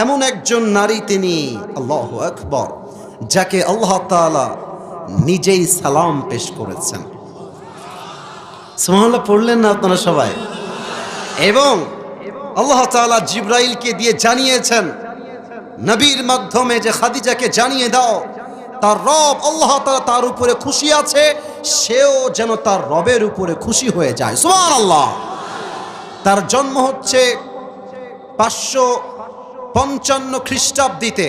এমন একজন নারী তিনি, আল্লাহু আকবার, যাকে আল্লাহ তাআলা নিজেই সালাম পেশ করেছেন। সুবহানাল্লাহ পড়লেন না আপনারা সবাই? এবং আল্লাহ তাআলা জিবরাইলকে দিয়ে জানিয়েছেন নবীর মাধ্যমে যে খাদিজাকে জানিয়ে দাও তার রব আল্লাহ তাআলা তার উপরে খুশি আছে, সেও যেন তার রবের উপরে খুশি হয়ে যায়। সুবহানাল্লাহ। তার জন্ম হচ্ছে 555 খ্রিস্টাব্দীতে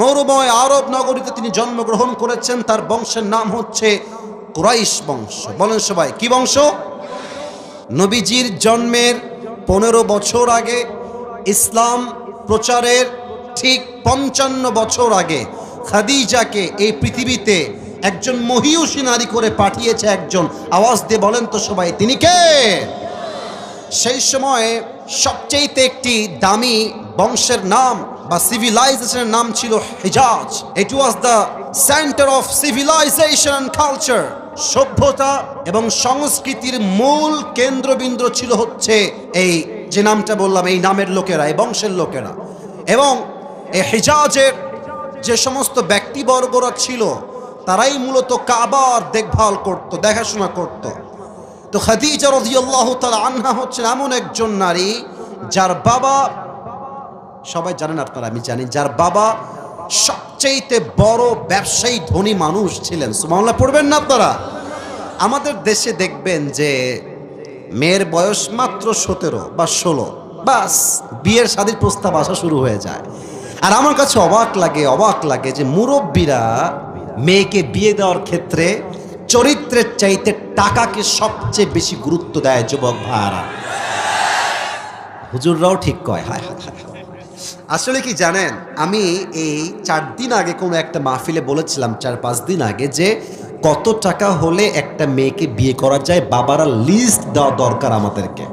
মরুময় আরব নগরীতে তিনি জন্মগ্রহণ করেছেন। তার বংশের নাম হচ্ছে কুরাইশ বংশ। বলেন সবাই, কি বংশ? নবীজির জন্মের 15 বছর আগে, ইসলাম প্রচারের ঠিক 55 বছর আগে খাদিজাকে এই পৃথিবীতে একজন মহিয়সী নারী করে পাঠিয়েছে একজন। আওয়াজ দিয়ে বলেন তো সবাই, তিনি কে? সেই সময়ে সবচেয়ে একটি দামি বংশের নাম বা সিভিলাইজেশনের নাম ছিল Hijaz. It was the centre of civilisation and culture. সভ্যতা এবং সংস্কৃতির মূল কেন্দ্রবিন্দু ছিল হচ্ছে এই যে নামটা বললাম, এই নামের লোকেরা, এই বংশের লোকেরা। এবং এই হিজাজের যে সমস্ত ব্যক্তিবর্গরা ছিল তারাই মূলত কাবার দেখভাল করত, দেখাশোনা করত। তো খাদিজা রাদিয়াল্লাহু তাআলা আনহা হচ্ছেন এমন একজন নারী যার বাবা, সবাই জানেন আপনারা, আমি জানি, যার বাবা সবচেয়ে বড় ব্যবসায়ী ধনী মানুষ ছিলেন। সুবহানাল্লাহ পড়বেন না আপনারা? আমাদের দেশে দেখবেন যে মেয়ের বয়স মাত্র 17 বা 16, বাস বিয়ের শাদীর প্রস্তাব আসা শুরু হয়ে যায়। আর আমার কাছে অবাক লাগে যে মুরব্বীরা মেয়েকে বিয়ে দেওয়ার ক্ষেত্রে চরিত্রের চাইতে টাকাকে সবচেয়ে বেশি গুরুত্ব দেয় যুবক ভাইরা। হুজুররাও ঠিক কয়। হায় হায় হায়। আসলে কি জানেন, আমি এই 4 দিন আগে কোনো একটা মাহফিলে বলেছিলাম, 4-5 দিন আগে, যে কত টাকা হলে একটা মেয়েকে বিয়ে করা যায় বাবারা লিস্ট দেওয়া দরকার আমাদেরকে।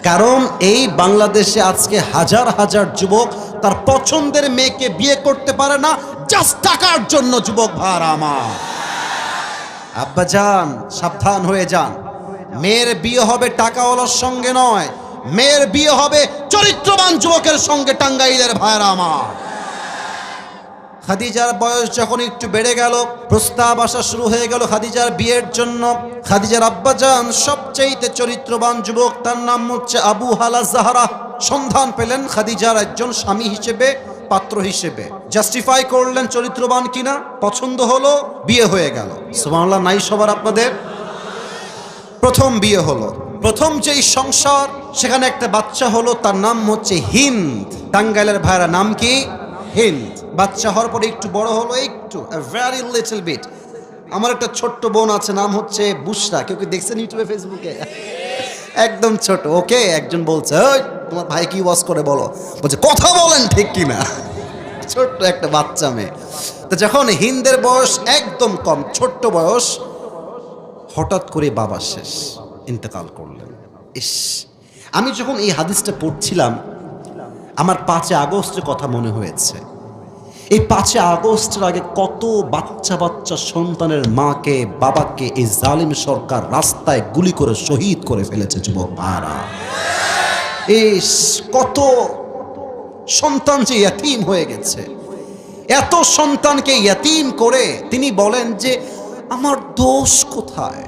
কারণ এই বাংলাদেশে আজকে হাজার হাজার যুবক তার পছন্দের মেয়েকে বিয়ে করতে পারে না জাস্ট টাকার জন্য। যুবক ভাইরা আমার, আব্বাজান সাবধান হয়ে যান। মেয়ের বিয়ে হবে টাকাওয়ালার সঙ্গে নয়, মেয়ের বিয়ে হবে চরিত্রবান যুবকের সঙ্গে। টাঙ্গাইলের ভাইরা আমার, খাদিজার বয়স যখন একটু বেড়ে গেল, প্রস্তাব আসা শুরু হয়ে গেল খাদিজার বিয়ের জন্য। খাদিজার আব্বাজান সবচেয়ে চরিত্রবান যুবক, তার নাম হচ্ছে আবু হালা জাহরা। সন্ধান পেলেন খাদিজার একজন স্বামী হিসেবে, পাত্র হিসেবে, জাস্টিফাই করলেন চরিত্রবান কিনা, পছন্দ হলো, বিয়ে হয়ে গেল। সুবহানাল্লাহ নাই সবার আপনাদের? প্রথম বিয়ে হলো, প্রথম যেই সংসার, সেখানে একটা বাচ্চা হলো, তার নাম হচ্ছে হিন্দ। টাঙ্গাইলের ভাইরা নাম কি? হিন্দ। বাচ্চা হওয়ার পরে একটু বড় হলো, একটু ভেরি লিটল বিট। আমার একটা ছোট্ট বোন আছে, নাম হচ্ছে বুশরা। কেউ কি দেখছেন ইউটিউবে, ফেসবুকে? একদম ছোট। ওকে একজন বলছে, ওই তোমার ভাই কি ওয়াজ করে বলো, বলছে কথা বলেন ঠিক কিনা। ছোট্ট একটা বাচ্চা মেয়ে। তো যখন হিন্দের বয়স একদম কম, ছোট্ট বয়স, হঠাৎ করে বাবা শেষ, ইন্তেকাল করলেন। ইস, আমি যখন এই হাদিসটা পড়ছিলাম আমার 5 আগস্টের কথা মনে হয়েছে। এই 5 আগস্টের আগে কত বাচ্চা বাচ্চা সন্তানের মাকে, বাবাকে এই জালিম সরকার রাস্তায় গুলি করে শহীদ করে ফেলেছে। যুবক ভাইরা, ইস, কত সন্তান যে ইয়াতীম হয়ে গেছে। এত সন্তানকে ইয়াতীম করে তিনি বলেন যে আমার দোষ কোথায়?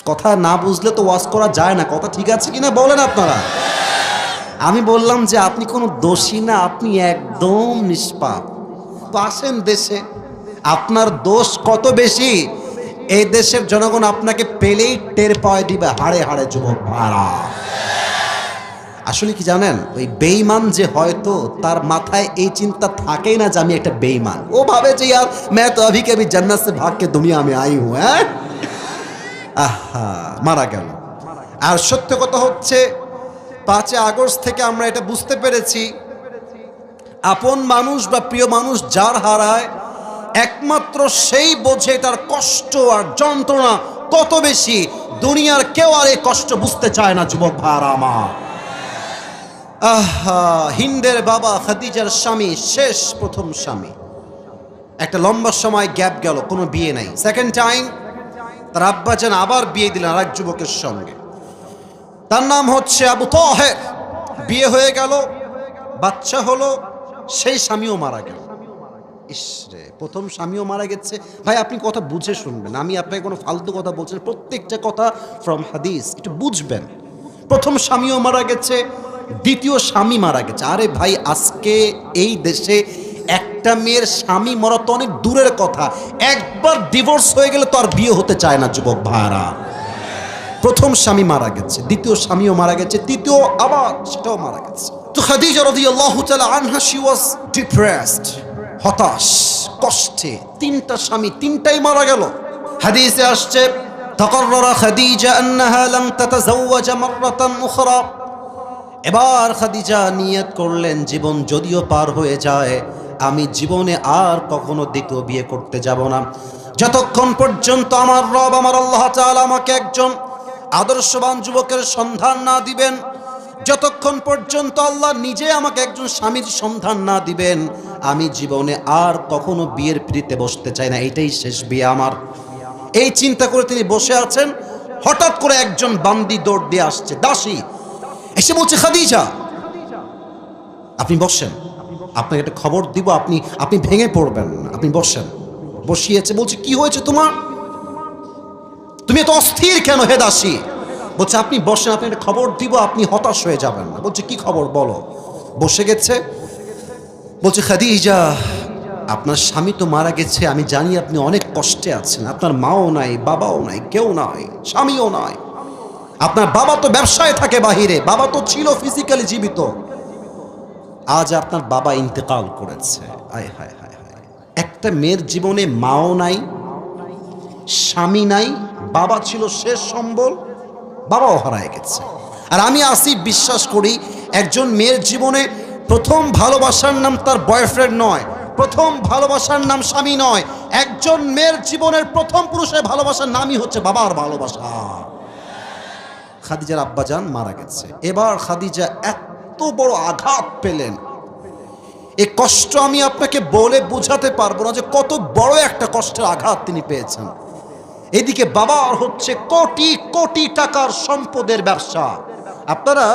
কথা না বুঝলে তো ওয়াজ করা যায় না। কথা ঠিক আছে কিনা বলেন আপনারা? আমি বললাম যে আপনি কোনো দোষী না, আপনি একদম নিষ্পাপ। তো আসেন দেশে, আপনার দোষ কত বেশি এই দেশের জনগণ আপনাকে পেলেই টের পায় দিবে হাড়ে হাড়ে। যুবক ভাড়া, আসলে কি জানেন, ওই বেঈমান যে হয়তো তার মাথায় এই চিন্তা থাকেই না যে আমি একটা বেঈমান। ও ভাবে যে यार मैं तो अभी के अभी जन्नत से भाग के दुनिया में आई हूं। আহা, মারা গেল। আর সত্য কথা হচ্ছে 5 আগস্ট থেকে আমরা এটা বুঝতে পেরেছি, আপন মানুষ বা প্রিয় মানুষ যার হারায় একমাত্র সেই বোঝে তার কষ্ট আর যন্ত্রণা কত বেশি। দুনিয়ার কেউ আর এই কষ্ট বুঝতে চায় না। যুবক ভাইরা আমার, আহা, হিন্দের বাবা খাদিজার স্বামী, শেষ প্রথম স্বামী, একটা লম্বা সময় গ্যাপ গেল, কোনো বিয়ে নাই। সেকেন্ড টাইম তার আব্বাজান আবার বিয়ে দিলেন আরেক যুবকের সঙ্গে। তার নাম হচ্ছে আবু তাহের। বিয়ে হয়ে গেল, বাচ্চা হলো, সেই স্বামীও মারা গেল। ইসরে, প্রথম স্বামীও মারা গেছে। ভাই আপনি কথা বুঝে শুনবেন, আমি আপনাকে কোনো ফালতু কথা বলছেন, প্রত্যেকটা কথা ফ্রম হাদিস, একটু বুঝবেন। প্রথম স্বামীও মারা গেছে, দ্বিতীয় স্বামী মারা গেছে। আরে ভাই, আজকে এই দেশে একটা মেয়ের স্বামী মরা তো অনেক দূরের কথা, একবার ডিভোর্স হয়ে গেলে তো আর বিয়ে হতে চায় না যুবক ভাইরা। প্রথম স্বামী মারা গেছে, দ্বিতীয় স্বামীও মারা গেছে, তৃতীয় আবার সেটাও মারা গেছে। তো খাদিজা রাদিয়াল্লাহু তাআলা আনহা, শি ওয়াজ ডিপ্রেসড, হতাশ, কষ্টে। তিনটা স্বামী, তিনটাই মারা গেল। হাদিসে আসছে, তাকাররারা খাদিজা আন্নাহা লাম তাতাজাওয়াজা মাররাতান উখরা। এবার খাদিজা নিয়ত করলেন, জীবন যদিও পার হয়ে যায়, আমি জীবনে আর কখনো দ্বিতীয় বিয়ে করতে যাব না, যতক্ষণ পর্যন্ত আমার রব, আমার আল্লাহ তাআলা আমাকে একজন আদর্শবান যুবকের সন্ধান না দিবেন, যতক্ষণ পর্যন্ত আল্লাহ নিজে আমাকে একজন স্বামীর সন্ধান না দিবেন, আমি জীবনে আর কখনো বিয়ের পিঁড়িতে বসতে চাই না, এটাই শেষ বিয়ে আমার। এই চিন্তা করে তিনি বসে আছেন, হঠাৎ করে একজন বান্দি দৌড় দিয়ে আসছে, দাসী এসে বলছে, খাদিজা আপনি বসেন, আপনাকে একটা খবর দিব, আপনি ভেঙে পড়বেন না, আপনি বসেন। বসিয়েছে, বলছে কি হয়েছে তোমার, তুমি এত অস্থির কেন হে দাসী? বলছে আপনি বসেন, আপনি একটা খবর দিব, আপনি হতাশ হয়ে যাবেন না। বলছে কি খবর বলো। বসে গেছে, বলছে খাদিজা আপনার স্বামী তো মারা গেছে, আমি জানি আপনি অনেক কষ্টে আছেন, আপনার মাও নাই, বাবাও নাই, কেউ নাই, স্বামীও নাই, আপনার বাবা তো ব্যবসায় থাকে বাহিরে, বাবা তো ছিল ফিজিক্যালি জীবিত, আজ আপনার বাবা ইন্তেকাল করেছে। আয় হায় হায় হায়, একটা মেয়ের জীবনে মাও নাই, স্বামী নাই, বাবা ছিল শেষ সম্বল, বাবাও হারায় গেছে। আর আমি আসি বিশ্বাস করি, একজন মেয়ের জীবনে প্রথম ভালোবাসার নাম তার বয়ফ্রেন্ড নয়, প্রথম ভালোবাসার নাম স্বামী নয়, একজন মেয়ের জীবনের প্রথম পুরুষের ভালোবাসার নামই হচ্ছে বাবার ভালোবাসা। খাদিজার আব্বাজান মারা গেছে। এবার খাদিজা এত বড় আঘাত পেলেন, এই কষ্ট আমি আপনাকে বলে বোঝাতে পারবো না যে কত বড় একটা কষ্টের আঘাত তিনি পেয়েছেন। এদিকে বাবার হচ্ছে কোটি কোটি টাকার সম্পদের ব্যবসা। আপনারা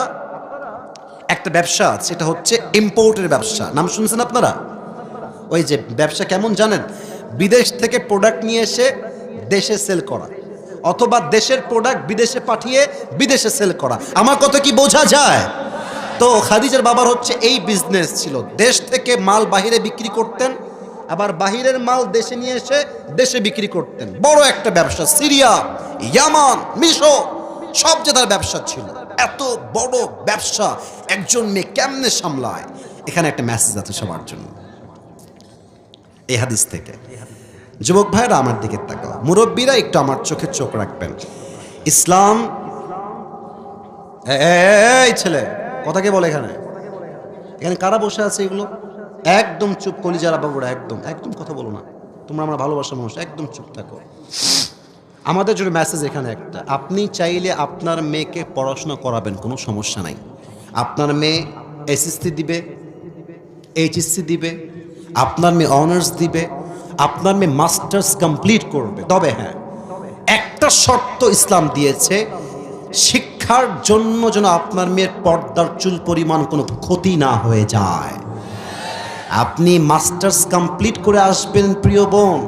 একটা ব্যবসা আছে, এটা হচ্ছে ইম্পোর্টের ব্যবসা, নাম শুনছেন আপনারা? ওই যে ব্যবসা কেমন জানেন, বিদেশ থেকে প্রোডাক্ট নিয়ে এসে দেশে সেল করা, অথবা দেশের প্রোডাক্ট বিদেশে পাঠিয়ে বিদেশে সেল করা। আমার কথা কি বোঝা যায়? তো খাদিজার বাবার হচ্ছে এই বিজনেস ছিল, দেশ থেকে মাল বাহিরে বিক্রি করতেন, আবার বাহিরের মাল দেশে নিয়ে এসে দেশে বিক্রি করতেন। বড় একটা ব্যবসা, সিরিয়া, ইয়ামান, মিশর সব যে তার ব্যবসা ছিল। এত বড় ব্যবসা একজন মেয়ে কেমনে সামলায়? এখানে একটা মেসেজ আছে সবার জন্য এই হাদিস থেকে। যুবক ভাইরা আমার দিকে তাকাও, মুরব্বীরা একটু আমার চোখে চোখ রাখবেন। ইসলাম, এই ছেলে কথা কে বলে? এখানে এখানে কারা বসে আছে এগুলো? একদম চুপ, কলিজারা বাবুরা, একদম একদম কথা বলো না, তোমরা আমার ভালোবাসার মানুষ, একদম চুপ থাকো। আমাদের জন্য মেসেজ এখানে একটা, আপনি চাইলে আপনার মেয়েকে পড়াশোনা করাবেন, কোনো সমস্যা নাই। আপনার মেয়ে এসএসসি দিবে, এইচএসসি দিবে, আপনার মেয়ে অনার্স দিবে, আপনার মেয়ে মাস্টার্স কমপ্লিট করবে। তবে হ্যাঁ, একটা শর্ত ইসলাম দিয়েছে, শিক্ষার জন্য যেন আপনার মেয়ের পর্দার চুল পরিমাণ কোনো ক্ষতি না হয়ে যায়। আপনি মাস্টার্স কমপ্লিট করে আসবেন প্রিয় বোন,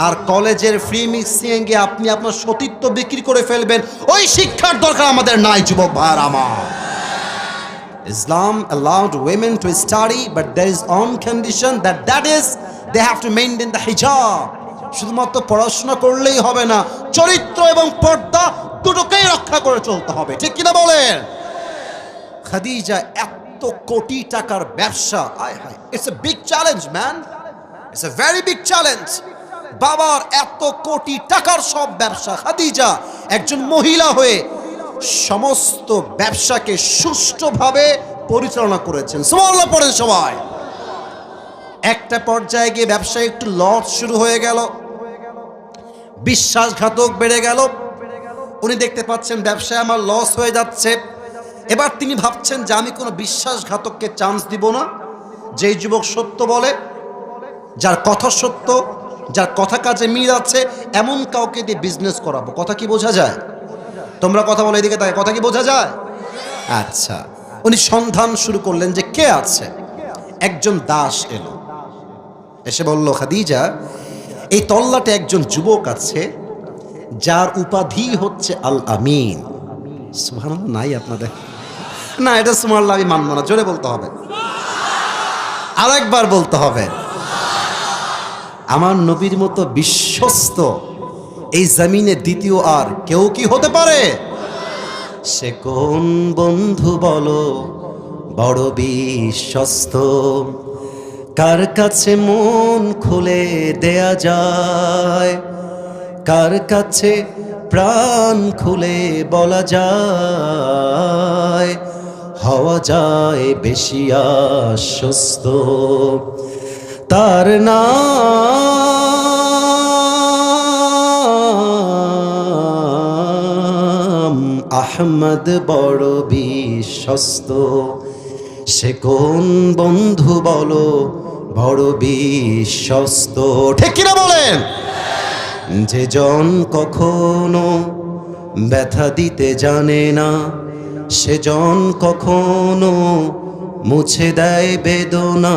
আর কলেজের ফ্রি মিক্সিং এ আপনি আপনার সতীত্ব বিক্রি করে ফেলবেন, ওই শিক্ষার দরকার আমাদের নাই যুবক ভাইয়ের আমার। Islam allowed women to study, but there is on condition that is they have to maintain the hijab. শুধুমাত্র পড়াশোনা করলেই হবে না, চরিত্র এবং পর্দা দুটোকেই রক্ষা করে চলতে হবে, ঠিক কিনা বলেন? খাদিজা এত কোটি টাকার ব্যবসা, আয় হায়, it's a big challenge man, it's a very big challenge. বাবার এত কোটি টাকার সব ব্যবসা, খাদিজা একজন মহিলা হয়ে সমস্ত ব্যবসাকে সুষ্ঠুভাবে পরিচালনা করেছেন। সুবহানাল্লাহ পড়েন সবাই। একটা পর্যায়ে গিয়ে ব্যবসায় একটু লস শুরু হয়ে গেল, বিশ্বাসঘাতক বেড়ে গেল। উনি দেখতে পাচ্ছেন ব্যবসায় আমার লস হয়ে যাচ্ছে। এবার তিনি ভাবছেন যে আমি কোনো বিশ্বাসঘাতককে চান্স দিব না। যেই যুবক সত্য বলে, যার কথা সত্য, যার কথা কাজে মিল আছে, এমন কাউকে দিয়ে বিজনেস করাবো। কথা কি বোঝা যায়? তোমরা কথা বলে এদিকে তাই, কথা কি বোঝা যায়? আচ্ছা, উনি সন্ধান শুরু করলেন যে কে আছে। একজন দাস এলো, এসে বলল, খাদিজা, এই তল্লাটে একজন যুবক আছে যার উপাধি হচ্ছে আল আমিন। সুবহানাল্লাহ নাই আপনাদের? না, এটা সুবহানাল্লাহ আমি মানব না, জোরে বলতে হবে, আরেকবার বলতে হবে। আমার নবীর মতো বিশ্বস্ত এই জমিনে দ্বিতীয় আর কেউ কি হতে পারে? সে কোন বন্ধু বলো বড় বিশ্বস্ত, কার কাছে মন খুলে দেয়া যায়, কার কাছে প্রাণ খুলে বলা যায়, হওয়া যায় বেশি আশ্বস্ত। তার নাম আহমদ, বড় বিশ্বস্ত। সে কোন বন্ধু বলো বড় বিশ্বস্ত, ঠিক কিনা বলেন? যে জন কখনো ব্যথা দিতে জানে না, সে জন কখনো মুছে দেয় বেদনা।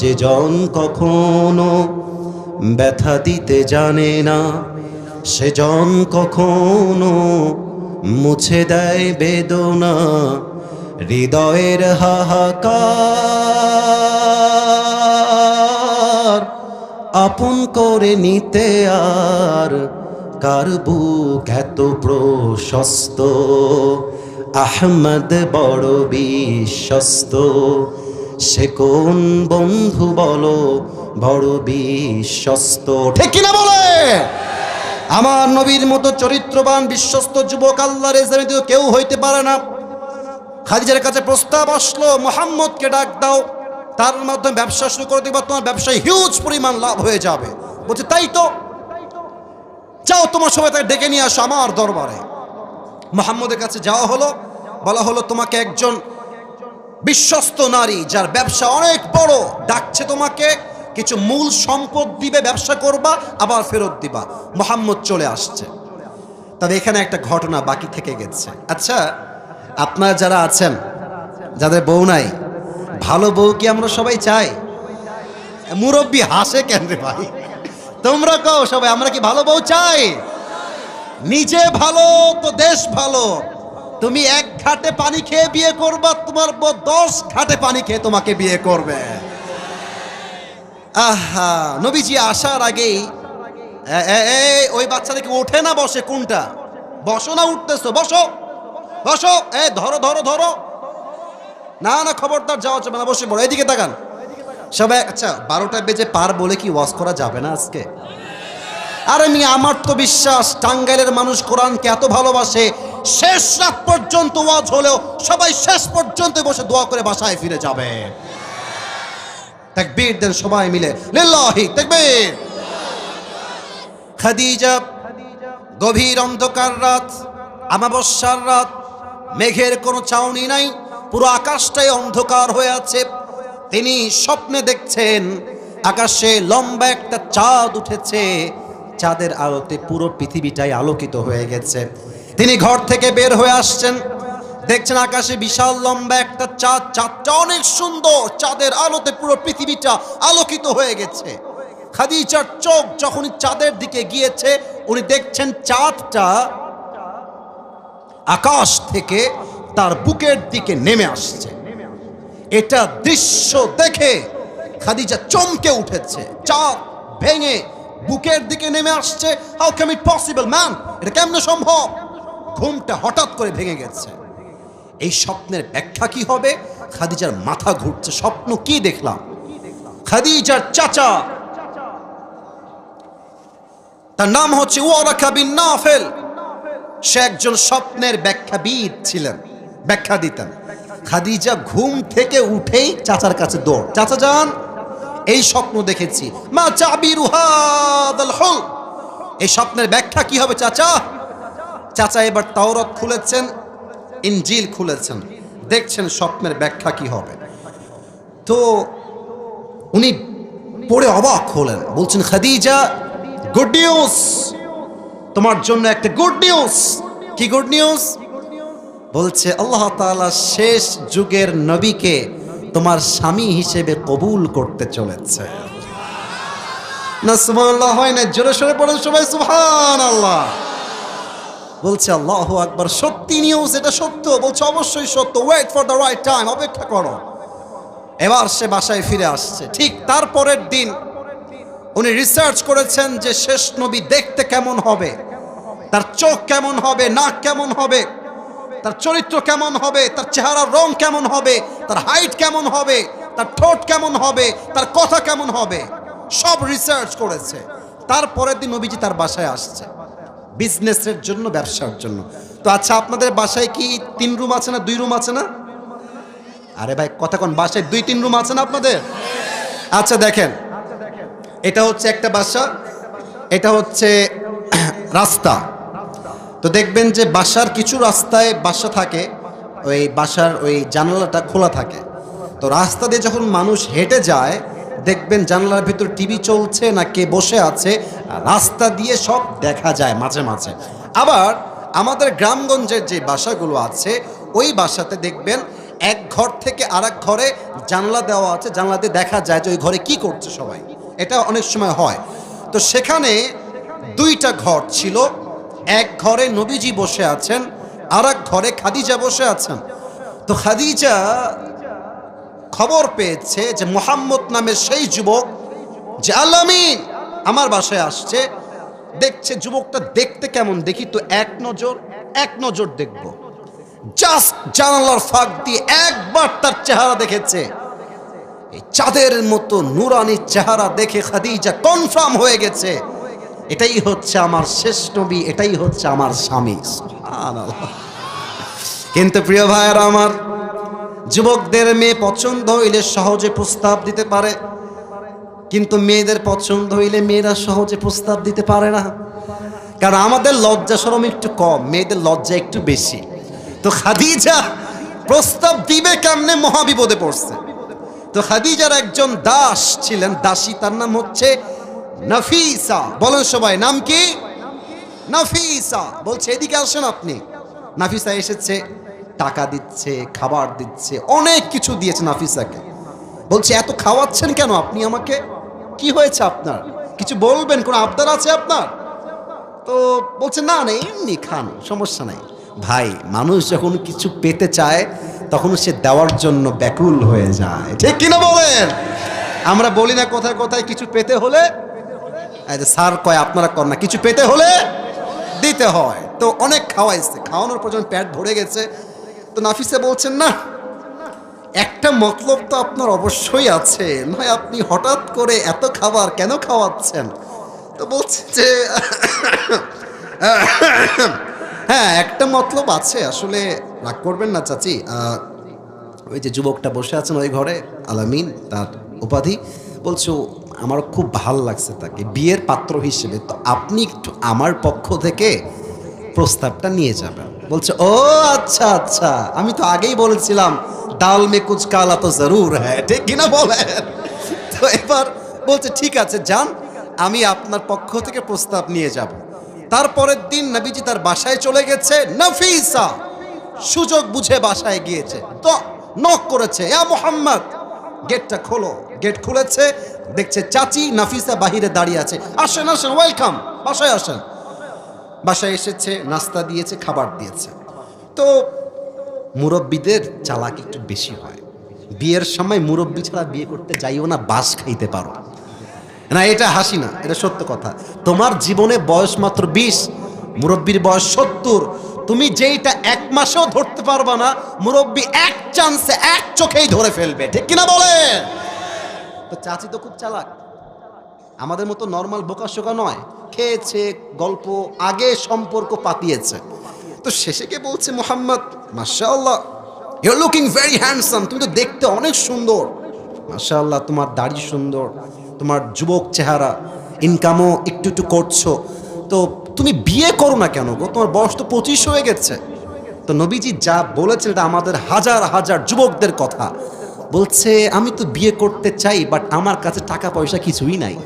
যে জন কখনো ব্যথা দিতে জানে না, সে জন কখনো মুছে দেয় বেদনা। হৃদয়ের হাহাকার আপন করে নিতে আর কার বুক এত প্রশস্ত। আহমদ বড় বিশ্বস্ত, সে কোন বন্ধু বলো বড় বিশ্বস্ত, ঠিক কিনা বলে? আমার নবীর মতো চরিত্রবান বিশ্বস্ত যুবক আল্লাহর জমিনে কেউ হইতে পারে না। খাদিজার কাছে প্রস্তাব আসলো, মুহাম্মদকে ডাক দাও, তার মাধ্যমে ব্যবসা শুরু করে দিবা, তোমার ব্যবসায় হিউজ পরিমাণ লাভ হয়ে যাবে। বলছে তাই তো, যাও তোমার সবাই তাকে ডেকে নিয়ে আসো আমার দরবারে। মুহাম্মদের কাছে যাওয়া হলো, বলা হলো তোমাকে একজন বিশ্বস্ত নারী যার ব্যবসা অনেক বড় ডাকছে, তোমাকে কিছু মূল সম্পদ দিবে, ব্যবসা করবা আবার ফেরত দিবা। মুহাম্মদ চলে আসছে। তবে এখানে একটা ঘটনা বাকি থেকে গেছে। আচ্ছা, আপনারা যারা আছেন, যাদের বউ নাই, ভালো বউ কি আমরা সবাই চাই? মুরব্বী হাসে কেন রে ভাই? তোমরা কও সবাই, আমরা কি ভালো বউ চাই? নিজে ভালো তো দেশ ভালো। তুমি এক ঘাটে পানি খেয়ে বিয়ে করবা, তোমার বউ 10 ঘাটে পানি খেয়ে তোমাকে বিয়ে করবে। আহা, নবীজি আসার আগেই ওই বাচ্চাদেরকে ওঠে না বসে? কোনটা? বসো না উঠতেছো? বসো বসো, ধরো ধরো ধরো, না না খবরদার যাওয়া যাবে না, বসে পড়ো, এদিকে তাকান সবাই। আচ্ছা, 12টা বেজে পার বলে কি ওয়াজ করা যাবে না আজকে? আরে মিয়া, আমার তো বিশ্বাস টাঙ্গাইলের মানুষ কোরআনকে এত ভালোবাসে, শেষ রাত পর্যন্ত ওয়াজ হলেও সবাই শেষ পর্যন্ত বসে দোয়া করে বাসায় ফিরে যাবে। তাকবীর দেন সবাই মিলে, লিল্লাহি তাকবীর। খাদিজা, গভীর অন্ধকার রাত, আমাবস্যার রাত, মেঘের কোনো চাউনি নাই, পুরো আকাশটাই অন্ধকার হয়ে আছে। তিনি স্বপ্নে দেখছেন আকাশে লম্বা একটা চাঁদ উঠেছে, চাঁদের আলোতে পুরো পৃথিবীটাই আলোকিত হয়ে গেছে। তিনি ঘর থেকে বের হয়ে আসছেন, দেখছেন আকাশে বিশাল লম্বা একটা চাঁদ, চাঁদটা অনেক সুন্দর, চাঁদের আলোতে পুরো পৃথিবীটা আলোকিত হয়ে গেছে। খাদিজার চোখ যখন চাঁদের দিকে গিয়েছে, উনি দেখছেন চাঁদটা আকাশ থেকে তার বুকের দিকে নেমে আসছে। এটা দৃশ্য দেখে খাদিজা চমকে উঠেছে। চাঁদ ভেঙে বুকের দিকে নেমে আসছে। How can it possible man? এটা কেমনে সম্ভব? ঘুমটা হঠাৎ করে ভেঙে গেছে। এই স্বপ্নের ব্যাখ্যা কি হবে? খাদিজার মাথা ঘুরছে, স্বপ্ন কি দেখলাম? খাদিজার চাচা, তার নাম হচ্ছে ওয়ারাকা বিন নাফেল, সে একজন স্বপ্নের ব্যাখ্যাবিদ ছিলেন, ব্যাখ্যা দিতেন। খাদিজা ঘুম থেকে উঠেই চাচার কাছে দৌড়, চাচা যান, এই স্বপ্ন দেখেছি, মা চাবিরু হাদাল হুল, এই স্বপ্নের ব্যাখ্যা কি হবে চাচা? চাচা এবার তাওরাত খুলেছেন, ইনজিল খুলেছেন, দেখছেন স্বপ্নের ব্যাখ্যা কি হবে। তো উনি পড়ে অবাক হলেন, বলছেন খাদিজা, গুড নিউজ, তোমার জন্য একটা গুড নিউজ। কি গুড নিউজ? বলছে আল্লাহ তাআলা শেষ যুগের নবীকে তোমার স্বামী হিসেবে কবুল করতে চলেছে। না সুবহানাল্লাহ হয় না? জোরে সোরে পড়েন সবাই সুবহানাল্লাহ। বলছে আল্লাহু আকবার, সত্যি নিউজ, এটা সত্য। বলছে অবশ্যই সত্য, wait for the right time, অপেক্ষা করো। এবার সে বাসায় ফিরে আসছে। ঠিক তারপরের দিন উনি রিসার্চ করেছেন যে শেষ নবী দেখতে কেমন হবে, তার চোখ কেমন হবে, নাক কেমন হবে, তার চরিত্র কেমন হবে, তার চেহারার রং কেমন হবে, তার হাইট কেমন হবে, তার ঠোঁট কেমন হবে, তার কথা কেমন হবে, সব রিসার্চ করেছে। তারপরের দিন নবীজি তার বাসায় আসছে বিজনেসের জন্য, ব্যবসার জন্য। তো আচ্ছা, আপনাদের বাসায় কি 3 রুম আছে না 2 রুম আছে না? আরে ভাই কথা কোন, বাসায় 2-3 রুম আছে না আপনাদের? আচ্ছা দেখেন, এটা হচ্ছে একটা বাসা, এটা হচ্ছে রাস্তা। তো দেখবেন যে বাসার কিছু রাস্তায় বাসা থাকে, ওই বাসার ওই জানালাটা খোলা থাকে। তো রাস্তা দিয়ে যখন মানুষ হেঁটে যায় দেখবেন জানালার ভিতর টিভি চলছে না কে বসে আছে, রাস্তা দিয়ে সব দেখা যায় মাঝে মাঝে। আবার আমাদের গ্রামগঞ্জের যে বাসাগুলো আছে ওই বাসাতে দেখবেন এক ঘর থেকে আরেক ঘরে জানলা দেওয়া আছে, জানলা দিয়ে দেখা যায় যে ওই ঘরে কি করছে সবাই। এটা অনেক সময় হয়। তো সেখানে 2টা ঘর ছিল। এক ঘরে নবীজি বসে আছেন, আর এক ঘরে খাদিজা বসে আছেন। তো খাদিজা খবর পেয়েছে যে মুহাম্মদ নামের সেই যুবক যে আল-আমিন আমার বাসায় আসছে। দেখছে যুবকটা দেখতে কেমন, দেখি তো এক নজর দেখব। জাস্ট জানালার ফাঁক দিয়ে একবার তার চেহারা দেখেছে। এই চাঁদের মতো নুরানি চেহারা দেখে খাদিজা কনফার্ম হয়ে গেছে, এটাই হচ্ছে আমার শেষ নবী, এটাই হচ্ছে আমার স্বামী। সুবহানাল্লাহ। কিন্তু প্রিয় ভাইয়েরা আমার, যুবকদের মেয়ে পছন্দ হইলে সহজে প্রস্তাব দিতে পারে, কিন্তু মেয়েদের পছন্দ হইলে মেয়েরা সহজে প্রস্তাব দিতে পারে না। কারণ আমাদের লজ্জা শরম একটু কম, মেয়েদের লজ্জা একটু বেশি। তো খাদিজা প্রস্তাব দিবে কেমনে, মহাবিপদে পড়ছে। তো খাদিজার একজন দাস ছিলেন, দাসী, তার নাম হচ্ছে নাফিসা। বলেন সবাই, নাম কি? নাফিসা। বলছে এদিকে আসেন আপনি। নাফিসা এসেছে, টাকা দিচ্ছে, খাবার দিচ্ছে, অনেক কিছু দিয়েছে নাফিসাকে। বলছে এত খাওয়াচ্ছেন কেন আপনি আমাকে, কি হয়েছে আপনার, কিছু বলবেন, কোনো আবদার আছে আপনার? তো বলছে না না এমনি খান, সমস্যা নাই। ভাই, মানুষ যখন কিছু পেতে চায় তখন সে দেওয়ার জন্য ব্যাকুল হয়ে যায়, ঠিক কিনা বলেন? আমরা বলি না কোথায় কোথায় কিছু পেতে হলে, স্যার কয় আপনারা কর না, কিছু পেতে হলে দিতে হয়। তো অনেক খাওয়াইছে, খাওয়ানোর পর যখন পেট ভরে গেছে, তো নাফিসা বলছেন না একটা মতলব তো আপনার অবশ্যই আছে, নয় আপনি হঠাৎ করে এত খাবার কেন খাওয়াচ্ছেন? তো বলছে যে হ্যাঁ একটা মতলব আছে, আসলে রাগ করবেন না চাচি, ওই যে যুবকটা বসে আছেন ওই ঘরে, আল-আমিন তার উপাধি, বলছো আমার খুব ভাল লাগছে তাকে বিয়ের পাত্র হিসেবে, তো আপনি একটু আমার পক্ষ থেকে প্রস্তাবটা নিয়ে যাবেন। বলছে ও আচ্ছা আচ্ছা, আমি তো আগেই বলেছিলাম দাল মে কুছ কালা তো জরুর হ্যাঁ, ঠিক কিনা বলেন? তো এবার বলছে ঠিক আছে যান, আমি আপনার পক্ষ থেকে প্রস্তাব নিয়ে যাব। তারপরের দিন নবীজি তার বাসায় চলে গেছে। নাফিসা সুযোগ বুঝে বাসায় গিয়েছে, তো নক করেছে, ইয়া মুহাম্মদ গেটটা খোলো। গেট খুলেছে, দেখছে চাচি নাফিসা বাহিরে দাঁড়িয়ে আছে। আসেন আসেন, ওয়েলকাম, বাসায় আসেন। বাসায় এসেছে, নাস্তা দিয়েছে, খাবার দিয়েছে। তো মুরব্বীদের চালাকি একটু বেশি হয়। বিয়ের সময় মুরব্বী ছাড়া বিয়ে করতে যাইও না, বাস খাইতে পারো না। এটা হাসি না, এটা সত্য কথা। তোমার জীবনে বয়স মাত্র 20, মুরব্বীর বয়স 70। তুমি যেইটা 1 মাসেও ধরতে পারবা না, মুরব্বী এক চান্সে এক চোখেই ধরে ফেলবে, ঠিক কিনা বলে? তো চাচি তো খুব চালাক, আমাদের মতো নর্মাল বোকা শোকা নয়। খেয়েছে, গল্প, আগে সম্পর্ক পাতিয়েছে। তো শেষে কে বলছে, মুহাম্মদ মাশাআল্লাহ you are looking very handsome, তুমি তো দেখতে অনেক সুন্দর, মাশাআল্লাহ তোমার দাড়ি সুন্দর, তোমার যুবক চেহারা, ইনকামও একটু একটু করছো, তো তুমি বিয়ে করো না কেন গো, তোমার বয়স তো 25 হয়ে গেছে। তো নবীজি যা বলেছেন এটা আমাদের হাজার হাজার যুবকদের কথা। বলছে আমি তো বিয়ে করতে চাই, বাট আমার কাছে টাকা পয়সা কিছুই নাই।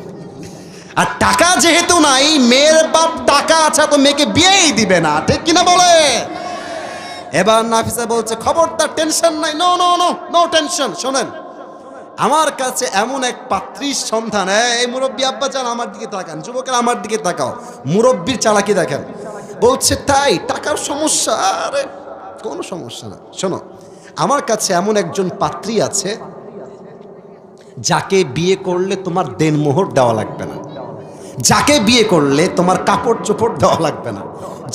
আর টাকা যেহেতু নাই, মেয়ের বাপ টাকা আছে তো মেয়েকে বিয়েই দিবে না, ঠিক কিনা বলে? এবার নাফিসা বলছে খবরদার, টেনশন নাই, no no no no tension. শোনেন, আমার কাছে এমন এক পাত্রীর সন্ধান। এই মুরব্বী আব্বা যান, আমার দিকে তাকান, যুবকের আমার দিকে তাকাও, মুরব্বীর চালাকি দেখেন। বলছে তাই, টাকার সমস্যা? আরে কোনো সমস্যা না। শোনো, আমার কাছে এমন একজন পাত্রী আছে যাকে বিয়ে করলে তোমার দেনমোহর দেওয়া লাগবে না, যাকে বিয়ে করলে তোমার কাপড় চোপড় দেওয়া লাগবে না,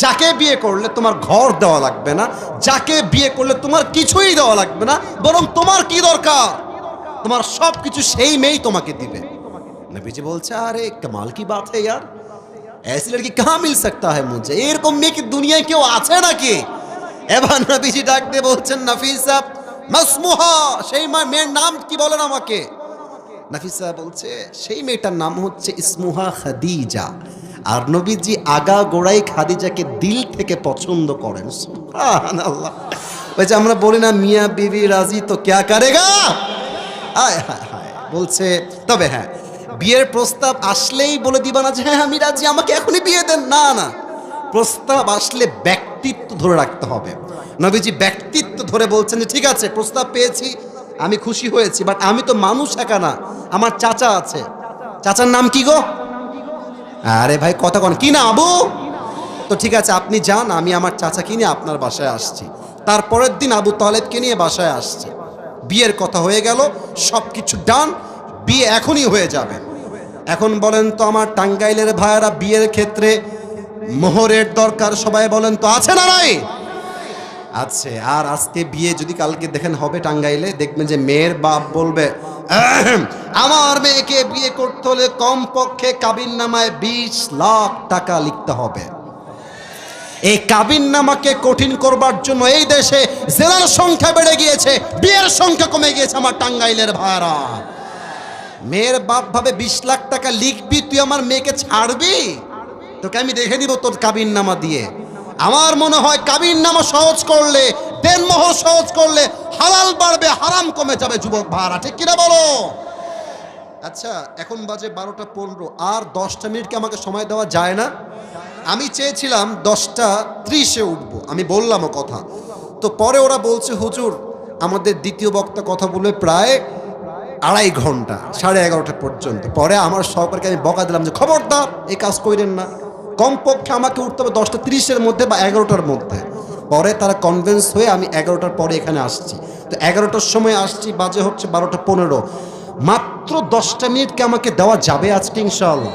যাকে বিয়ে করলে তোমার ঘর দেওয়া লাগবে না, যাকে বিয়ে করলে তোমার কিছুই দেওয়া লাগবে না, বরং তোমার কি দরকার, তোমার সব কিছু সেই মেয়েই তোমাকে দিবে। নবীজি বলছে আরে কমাল কি বাত है यार, ऐसी लड़की कहाँ मिल सकता है मुझे, এরকম মেয়ে কি দুনিয়ায় কেউ আছে নাকি? এবার নবীজি ডাক দিয়ে বলছেন নাফিসা মাসমুহা, সেই মেয়ের নাম কি বলেন আমাকে? নাফিসা বলছে সেই মেয়েটার নাম হচ্ছে ইসমুহা খাদিজা। আর নবীজি আগা গোড়াই খাদিজাকে দিল থেকে পছন্দ করেন। সুবহানাল্লাহ। ওই যে আমরা বলি না মিয়া বিবি রাজি তো ক্যা করেগা, আয় হায় হায়। বলছে তবে হ্যাঁ, বিয়ের প্রস্তাব আসলেই বলে দিবা না যে হ্যাঁ আমি রাজি, আমাকে এখনই বিয়ে দেন। না না, প্রস্তাব আসলে ব্যক্তিত্ব ধরে রাখতে হবে। নবীজি ব্যক্তিত্ব ধরে বলছেন যে ঠিক আছে, প্রস্তাব পেয়েছি, আমি খুশি হয়েছি, বাট আমি তো মানুষ একা না, আমার চাচা আছে। চাচার নাম কি গো? আরে ভাই কথা কন, কি না আবু? তো ঠিক আছে, আপনি যান, আমি আমার চাচাকে নিয়ে আপনার বাসায় আসছি। তারপরের দিন আবু তালেবকে নিয়ে বাসায় আসছে। বিয়ের কথা হয়ে গেল, সব কিছু ডান, বিয়ে এখনই হয়ে যাবে। এখন বলেন তো আমার টাঙ্গাইলের ভাইয়েরা, বিয়ের ক্ষেত্রে মোহরের দরকার সবাই বলেন তো আছে না নাই? আছে। আর আজকে বিয়ে যদি কালকে দেখেন হবে টাঙ্গাইলে, দেখবেন যে মেয়ের বাপ বলবে আমার মেয়েকে বিয়ে করতে হলে কমপক্ষে কাবিননামায় 20 লাখ টাকা লিখতে হবে। এই কাবিননামাকে কঠিন করবার জন্য এই দেশে জেলার সংখ্যা বেড়ে গিয়েছে, বিয়ের সংখ্যা কমে গিয়েছে। আমার টাঙ্গাইলের ভাইরা, মেয়ের বাপ ভাবে 20 লাখ টাকা লিখবি, তুই আমার মেয়েকে ছাড়বি? তোকে আমি দেখে দিব তোর কাবিননামা দিয়ে। আমার মনে হয় কাবিননামা সহজ করলে, দেনমোহর সহজ করলে হালাল বাড়বে, হারাম কমে যাবে। যুবক ভাড়া, ঠিক কিনা বলো? আচ্ছা, এখন বাজে 12টা 15, আর 10টা মিনিট কি আমাকে সময় দেওয়া যায় না? আমি চেয়েছিলাম 10টা 30-এ উঠবো, আমি বললামও কথা। তো পরে ওরা বলছে হুজুর আমাদের দ্বিতীয় বক্তা কথা বলবে প্রায় 2.5 ঘন্টা, 11:30 পর্যন্ত। পরে আমার সহকারীকে আমি বকা দিলাম যে খবরদার এই কাজ করেন না, কমপক্ষে আমাকে উঠতে হবে 10টা 30-এর মধ্যে বা 11টার মধ্যে। পরে তারা কনভিন্স হয়ে আমি 11টার পরে এখানে আসছি। তো 11টার সময় আসছি, বাজে হচ্ছে 12টা 15। মাত্র 10টা মিনিটকে আমাকে দেওয়া যাবে আজকে ইনশাআল্লাহ?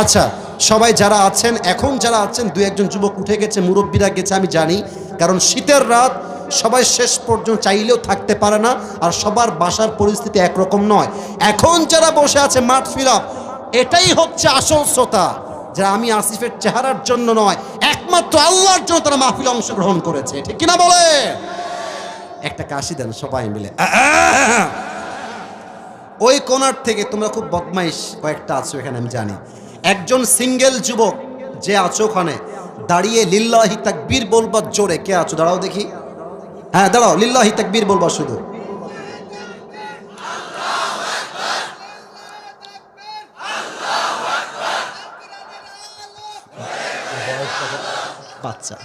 আচ্ছা, সবাই যারা আছেন, এখন যারা আছেন, 2-1 যুবক উঠে গেছে, মুরব্বীরা গেছে, আমি জানি, কারণ শীতের রাত, সবাই শেষ পর্যন্ত চাইলেও থাকতে পারে না, আর সবার বাসার পরিস্থিতি একরকম নয়। এখন যারা বসে আছে মাঠ ফিলাপ, এটাই হচ্ছে আসল শ্রোতা, যারা আমি আসিফের চেহারার জন্য নয়, একমাত্র আল্লাহর জন্য তারা মাহফিলে অংশগ্রহণ করেছে, ঠিক কিনা বলে? একটা কাশি দেন সবাই মিলে। ওই কোণার থেকে তোমরা খুব বদমাইশ কয়েকটা আছো এখানে, আমি জানি। একজন সিঙ্গেল যুবক যে আছো ওখানে, দাঁড়িয়ে লিল্লাহি তাকবীর বলবার জোরে কে আছো? দাঁড়াও দেখি। হ্যাঁ দাঁড়াও, লিল্লাহি তাকবীর বলবা শুধু। বাচ্চা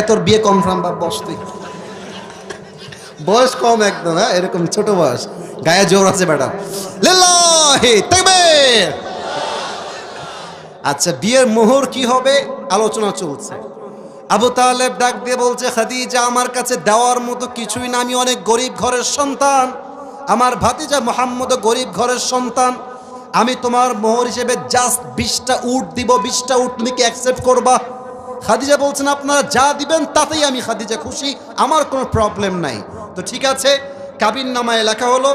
তোর বিয়ে কনফার্ম বা বস, তুই বয়স কম একদম, হ্যাঁ এরকম ছোট বয়স, গায়ে জোর আছে বেটা। লিল্লাহি তাকবীর। আচ্ছা, বিয়ের মোহর কি হবে আলোচনা চলছে। আবু তালেব ডাক দিয়ে বলছে খাদিজা আমার কাছে দেওয়ার মতো কিছুই না, আমি অনেক গরিব ঘরের সন্তান, আমার ভাতিজা মুহাম্মদও গরিব ঘরের সন্তান, আমি তোমার মোহর হিসেবে জাস্ট 20টা উট দিব, 20টা উট তুমি কি অ্যাকসেপ্ট করবা? খাদিজা বলছেন আপনারা যা দিবেন তাতেই আমি খাদিজা খুশি, আমার কোনো প্রবলেম নাই। তো ঠিক আছে, কাবিননামায় লেখা হলো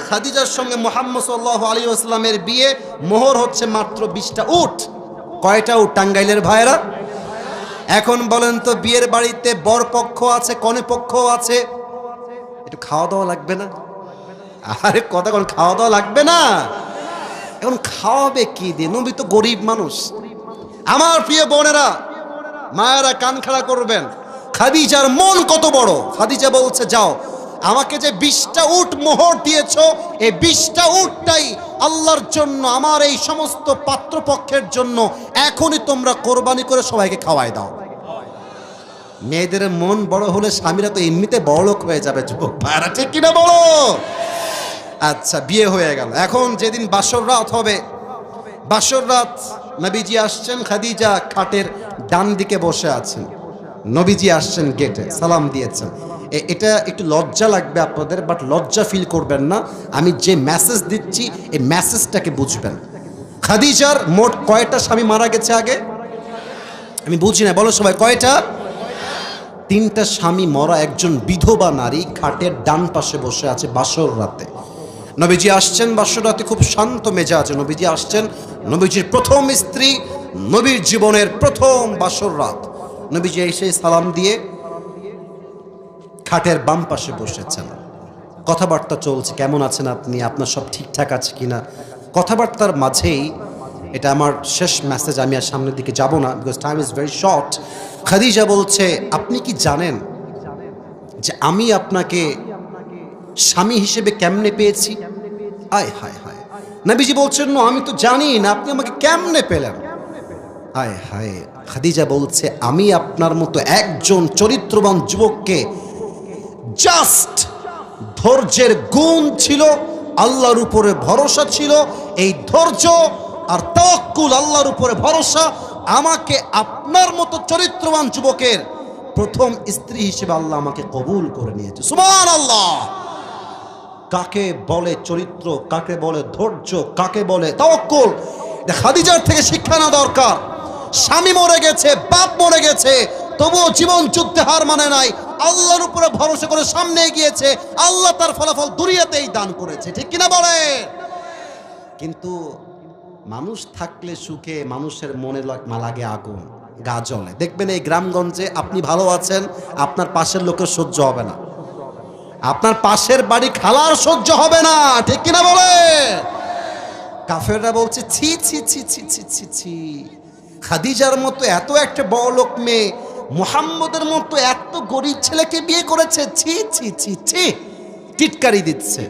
খাদিজার সঙ্গে মুহাম্মদ সাল্লাল্লাহু আলাইহি ওয়াসাল্লামের বিয়ে, মোহর হচ্ছে মাত্র 20টা উট। কয়টা উট টাঙ্গাইলের ভাইরা? এখন বলেন তো, বিয়ের বাড়িতে বর পক্ষ আছে, কনে পক্ষ আছে, একটু খাওয়া দাওয়া লাগবে না? আরে কথা কোন, খাওয়া দাওয়া লাগবে না? এখন খাওয়াবে কি দিয়ে? নবী তো গরিব মানুষ। আমার প্রিয় বোনেরা, মায়েরা কান খাড়া করবেন, খাদিজার মন কত বড়। খাদিজা বলছে যাও আমাকে যে 20টা উট মোহর দিয়েছো, এই 20টা উটটাই আল্লাহর জন্য, আমার এই সমস্ত পাত্রপক্ষের জন্য এখনই তোমরা কোরবানি করে সবাইকে খাওয়াই দাও। মেয়েদের মন বড় হলে স্বামীরা তো এমনিতে বড়লোক হয়ে যাবে যুবক ভাইরা, ঠিক কিনা বলো? আচ্ছা, বিয়ে হয়ে গেল। এখন যেদিন বাসর রাত হবে, বাসর রাত নবীজি আসছেন, খাদিজা খাটের ডান দিকে বসে আছেন, নবীজি আসছেন গেটে, সালাম দিয়েছেন। এটা একটু লজ্জা লাগবে আপনাদের, বাট লজ্জা ফিল করবেন না। আমি যে মেসেজ দিচ্ছি এই মেসেজটাকে বুঝবেন। খাদিজার মোট কয়টা স্বামী মারা গেছে আগে? আমি বুঝি না, বলো সবাই, কয়টা? 3টা স্বামী মরা একজন বিধবা নারী খাটের ডান পাশে বসে আছে বাসর রাতে। নবীজি আসছেন বাসর রাতে, খুব শান্ত মেজাজে নবীজি আসছেন। নবীজির প্রথম স্ত্রী, নবীর জীবনের প্রথম বাসর রাত। নবীজি এসে সালাম দিয়ে খাটের বাম পাশে বসেছেন। কথাবার্তা চলছে, কেমন আছেন আপনি, আপনার সব ঠিকঠাক আছে কিনা। কথাবার্তার মাঝেই, এটা আমার শেষ মেসেজ, আমি আর সামনের দিকে যাব না, because time is very short. Khadija বলছে, আপনি কি জানেন যে আমি আপনাকে স্বামী হিসেবে কেমনে পেয়েছি? আয় হায় হায়। নবীজি বলছেন, না আমি তো জানি না, আপনি আমাকে কেমনে পেলেন? আয় হায়। খাদিজা বলছে, আমি আপনার মতো একজন চরিত্রবান যুবককে, জাস্ট ধৈর্যের গুণ ছিল, আল্লাহর উপরে ভরসা ছিল, এই ধৈর্য আর তাওয়াক্কুল, আল্লাহর উপরে ভরসা, আমাকে আপনার মতো চরিত্রবান যুবকের প্রথম স্ত্রী হিসেবে আল্লাহ আমাকে কবুল করে নিয়েছে। সুবহানাল্লাহ। কাকে বলে চরিত্র, কাকে বলে ধৈর্য, কাকে বলে তাওয়াক্কুল, খাদিজার থেকে শিক্ষা নেওয়া দরকার। স্বামী মরে গেছে, বাপ মরে গেছে, তবুও জীবন যুদ্ধে হার মানে নাই, আল্লাহর উপরে ভরসা করে সামনে গিয়েছে, আল্লাহ তার ফলাফল দুনিয়াতেই দান করেছে, ঠিক কিনা বলে? কিন্তু মানুষ থাকলে সুখে, মানুষের মনে লাগে আগুন, গা জ্বলে। দেখবেন এই গ্রামগঞ্জে আপনি ভালো আছেন, আপনার পাশের লোকের সহ্য হবে না, আপনার পাশের বাড়ি খালার সহ্য হবে না, ঠিক কিনা বলে? কাফেররা বলছে, ছি ছি ছি ছি ছি ছি ছি, খাদিজার মতো এত একটা বড় লোক মেয়ে মুহাম্মদের মতো এত গরিব ছেলেকে বিয়ে করেছে, ছি ছি ছি ছি, টিটকারি দিচ্ছে।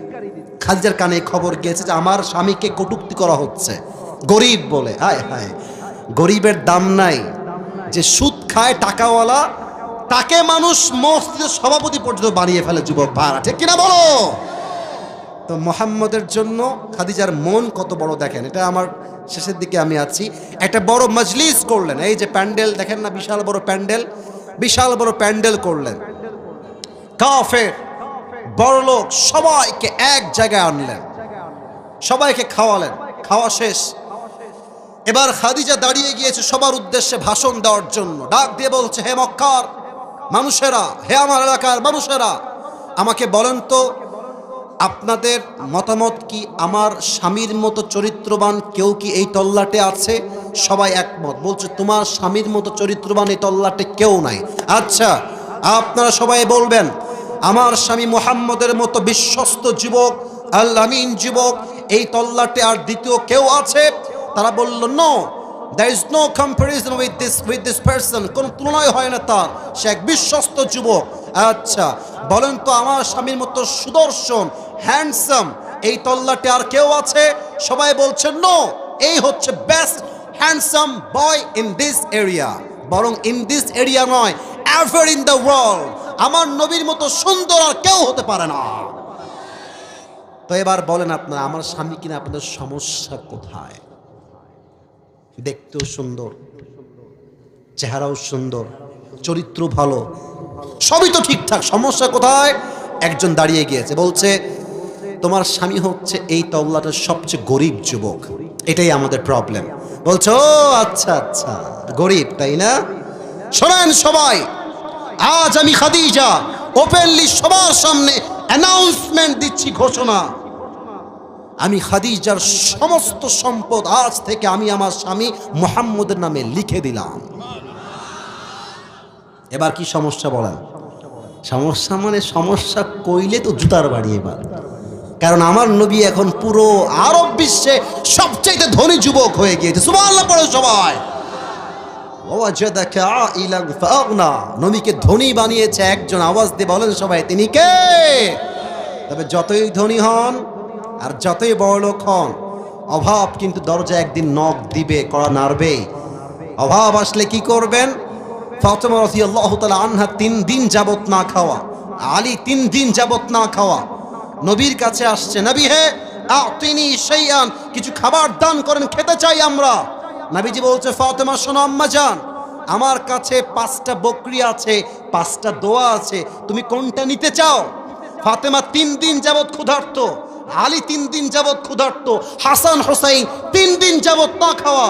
খাদিজার কানে খবর গিয়েছে যে আমার স্বামীকে কটূক্তি করা হচ্ছে গরিব বলে। হায় হায়, গরিবের দাম নাই। যে সুদ খায় টাকাওয়ালা, তাকে মানুষ মসজিদের সভাপতি পর্যন্ত বানিয়ে ফেলে যুবক ভাড়া, ঠিক কিনা বলো? তো মুহাম্মদের জন্য খাদিজার মন কত বড় দেখেন। এটা আমার শেষের দিকে আমি আছি। একটা বড় মজলিস করলেন, এই যে প্যান্ডেল দেখেন না, বিশাল বড় প্যান্ডেল, বিশাল বড় প্যান্ডেল করলেন। কাফের বড় লোক সবাইকে এক জায়গায় আনলেন, সবাইকে খাওয়ালেন। খাওয়া শেষ, এবার খাদিজা দাঁড়িয়ে গিয়েছে সবার উদ্দেশ্যে ভাষণ দেওয়ার জন্য। ডাক দিয়ে বলছে, হে মক্কার মানুষেরা, হে আমার এলাকার মানুষেরা, আমাকে বলেন তো আপনাদের মতামত কি, আমার স্বামীর মতো চরিত্রবান কেউ কি এই তল্লাটে আছে? সবাই একমত, বলছে তোমার স্বামীর মতো চরিত্রবান এই তল্লাটে কেউ নাই। আচ্ছা, আপনারা সবাই বলবেন আমার স্বামী মুহাম্মদের মতো বিশ্বস্ত যুবক, আল আমিন যুবক এই তল্লাটে আর দ্বিতীয় কেউ আছে? তারা বলল, no, there is no comparison with this person, কোন তুলনায় হয় না তার, সে এক বিশ্বস্ত যুবক। আচ্ছা বলেন তো আমার স্বামীর মতো সুদর্শন, হ্যান্ডসাম এই তল্লাটে আর কেউ আছে? সবাই বলছেন নো, এই হচ্ছে best handsome boy in this area, বরং ইন দিস এরিয়া নয়, এভার ইন দ্য ওয়ার্ল্ড, আমার নবীর মতো সুন্দর আর কেউ হতে পারে না। তো এবার বলেন আপনারা, আমার স্বামী কিনা আপনাদের সমস্যা কোথায়? দেখতেও সুন্দর, চেহারাও সুন্দর, চরিত্র ভালো, সবই তো ঠিকঠাক, সমস্যা কোথায়? একজন দাঁড়িয়ে গিয়েছে, বলছে তোমার স্বামী হচ্ছে এই তল্লাটের সবচেয়ে গরিব যুবক, এটাই আমাদের প্রবলেম। বলছে, ও আচ্ছা আচ্ছা, গরিব তাই না? শোনেন সবাই, আজ আমি খাদিজা ওপেনলি সবার সামনে অ্যানাউন্সমেন্ট দিচ্ছি, ঘোষণা, আমি খাদিজার সমস্ত সম্পদ আজ থেকে আমি আমার স্বামী মুহাম্মদের নামে লিখে দিলাম। এবার কি সমস্যা বলেন? সমস্যা মানে সমস্যা কইলে তো জুতার বাড়ি এবার, কারণ আমার নবী এখন পুরো আরব বিশ্বে সবচেয়ে ধনী যুবক হয়ে গিয়েছে। সুবহানাল্লাহ পড়ো সবাই। ওয়াজাদাকা আইলান ফাগনা, নবীকে ধনী বানিয়েছে একজন। আওয়াজ দিয়ে বলেন সবাই, তিনি কে? তবে যতই ধনী হন আর যতই বড়লোক হন, অভাব কিন্তু দরজা একদিন নক দিবে, কড়া নাড়বে। অভাব আসলে কি করবেন? ফাতেমা রাদিয়াল্লাহু তাআলা আনহা 3 দিন যাবত না খাওয়া, আলী 3 দিন যাবত না খাওয়া, নবীর কাছে আসছে, নবী হে আতিনি শাইআন, কিছু খাবার দান করেন, খেতে চাই আমরা। নবীজি বলছে, ফাতেমা শোনো আম্মা জান, আমার কাছে 5টা বকরি আছে, 5টা দোয়া আছে, তুমি কোনটা নিতে চাও? ফাতেমা 3 দিন যাবত ক্ষুধার্ত, আলী 3 দিন যাবত ক্ষুধার্ত, হাসান হোসাইন 3 দিন যাবত না খাওয়া।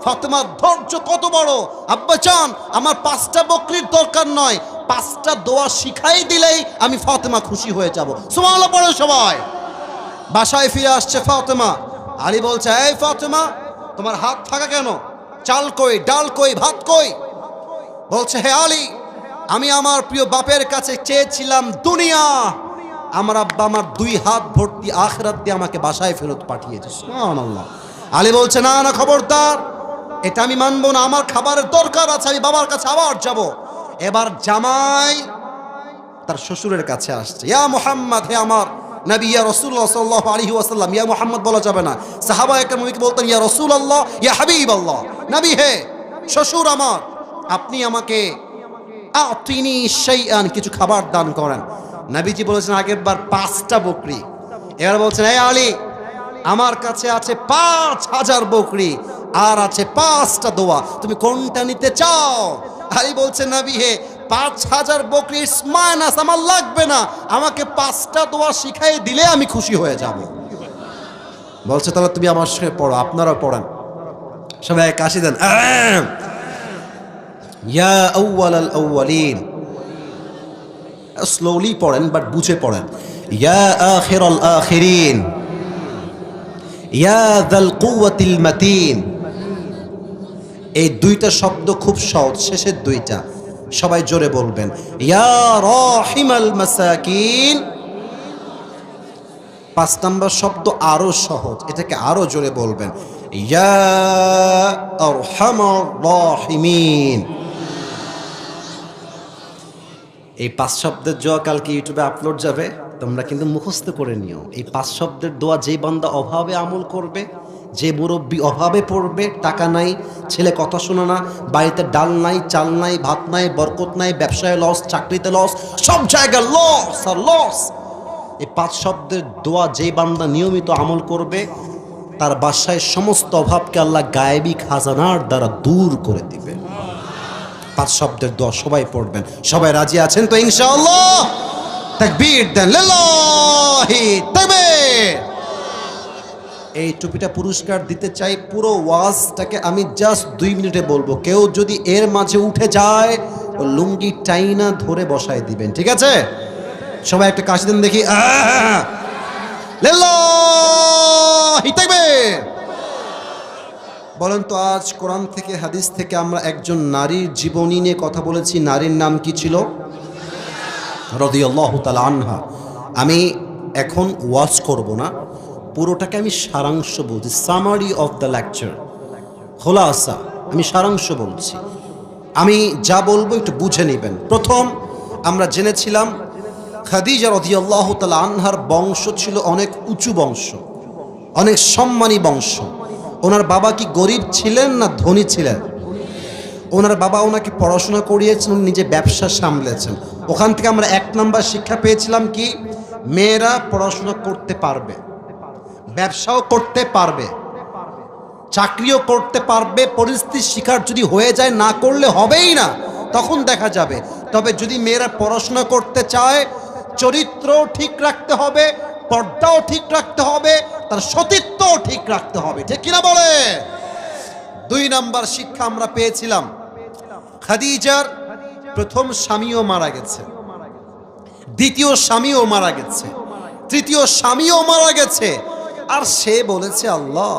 ফাতেমার ধৈর্য কত বড়! আব্বা চান, আমার 5টা বকরির দরকার নয়, 5টা দোয়া শিখাই দিলেই আমি ফাতেমা খুশি হয়ে যাব। সুবহানাল্লাহ পড়ে সবাই। বাসায় ফিরে আসছে ফাতেমা, আলী বলছে, এই ফাতেমা, তোমার হাত ফাঁকা কেন? চাল কই, ডাল কই, ভাত কই? বলছে, হে আলী, আমি আমার প্রিয় বাপের কাছে চেয়েছিলাম দুনিয়া, আমার আব্বা আমার 2 হাত ভর্তি আখিরাত দিয়ে আমাকে বাসায় ফেরত পাঠিয়েছে। সুবহানাল্লাহ। আলী বলছে, না না, খবরদার, এটা আমি মানবো না, আমার খাবারের দরকার আছে, আমি বাবার কাছে আবার যাব। এবার জামাই তার শ্বশুরের কাছে আসছে, ইয়া মুহাম্মদ, হে আমার নবী, ইয়া রাসূলুল্লাহ সাল্লাল্লাহু আলাইহি ওয়াসাল্লাম। ইয়া মুহাম্মদ বলা যাবে না, সাহাবা একরাম নবীকে বলতেন ইয়া রাসূলুল্লাহ, ইয়া হাবিবাল্লাহ। নবী হে, শ্বশুর আমার, আপনি আমাকে আতিনি শাইআন, কিছু খাবার দান করেন। নবীজি বলেছেন আগের বার 5টা বকরি, এবার বলছেন, হে আলী, আমার কাছে আছে 5000 বকরি আর আছে 5টা দোয়া, তুমি কোনটা নিতে চাও? আলী বলছে, নবী হে, 5000 বকরির মাইনাস আমার লাগবে না, আমাকে 5টা দোয়া শিখাই দিলে আমি খুশি হয়ে যাব। বলছে, তাহলে তুমি আমার সঙ্গে পড়ো, আপনারাও পড়েন। সবাই কাশি দেন। ইয়া আউয়ালাল আউয়ালিন, স্লোলি পড়েন, বাট বুঝে পড়েন। ইয়া আখিরাল আখিরিন, ইয়া যাল কুওয়াতিল মাতিন। এই 2টা শব্দ খুব সহজ, শেষের 2টা সবাই জোরে বলবেন। ইয়া রাহিমাল মাসাকিন। 5 নম্বর শব্দ আরো সহজ, এটাকে আরো জোরে বলবেন। ইয়া আরহামার রাহিমিন। এই 5 শব্দের দোয়া কালকে ইউটিউবে আপলোড যাবে, তোমরা কিন্তু মুখস্থ করে নিও। এই 5 শব্দের দোয়া যে বান্দা অভাবে আমল করবে, যে মুরব্বী অভাবে পড়বে, টাকা নাই, ছেলে কথা শোনা না, বাড়িতে ডাল নাই, চাল নাই, ভাত নাই, বরকত নাই, ব্যবসায় লস, চাকরিতে লস, সব জায়গায় লস আর লস। এই 5 শব্দের দোয়া যে বান্দা নিয়মিত আমল করবে, তার বাসায় সমস্ত অভাবকে আল্লাহ গায়েবী খাজানার দ্বারা দূর করে দিবে। 5 শব্দের দোয়া সবাই পড়বেন। সবাই রাজি আছেন তো ইনশাআল্লাহ? তাকবীর দেন, লিল্লাহি তাকবীর। এই টুপিটা পুরস্কার দিতে চাই। পুরো ওয়াজটাকে আমি জাস্ট 2 মিনিটে বলবো, কেউ যদি এর মাঝে উঠে যায় ও লুঙ্গি টাইনা ধরে বসায় দিবেন, ঠিক আছে? সবাই একটা কাশি দেন দেখি। লিল্লাহি তাকবীর। বলেন তো, আজ কোরআন থেকে হাদিস থেকে আমরা একজন নারীর জীবনী নিয়ে কথা বলেছি। নারীর নাম কি ছিল? রাদিয়াল্লাহু তাআলা আনহা। আমি এখন ওয়াজ করব না, পুরোটাকে আমি সারাংশ বলছি, সামারি অফ দ্য লেকচার, খোলাসা। আমি সারাংশ বলছি, আমি যা বলবো একটু বুঝে নেবেন। প্রথম আমরা জেনেছিলাম খাদিজা রাদিয়াল্লাহু তাআলা আনহার বংশ ছিল অনেক উঁচু বংশ, অনেক সম্মানী বংশ। ওনার বাবা কি গরিব ছিলেন না ধনী ছিলেন? ওনার বাবা ওনাকে পড়াশোনা করিয়েছেন, নিজে ব্যবসা সামলেছেন। ওখান থেকে আমরা 1 নাম্বার শিক্ষা পেয়েছিলাম কি, মেয়েরা পড়াশোনা করতে পারবে, ব্যবসাও করতে পারবে, চাকরিও করতে পারবে। পরিস্থিতি শিকার যদি হয়ে যায়, না করলে হবেই না, তখন দেখা যাবে। তবে যদি মেয়েরা পড়াশোনা করতে চায়, চরিত্রও ঠিক রাখতে হবে, পর্দাও ঠিক রাখতে হবে, তার সতীত্বও ঠিক রাখতে হবে, ঠিক কিনা বলে? 2 নাম্বার শিক্ষা আমরা পেয়েছিলাম, খাদিজার প্রথম স্বামীও মারা গেছে, দ্বিতীয় স্বামীও মারা গেছে, তৃতীয় স্বামীও মারা গেছে। আর সে বলেছে, আল্লাহ,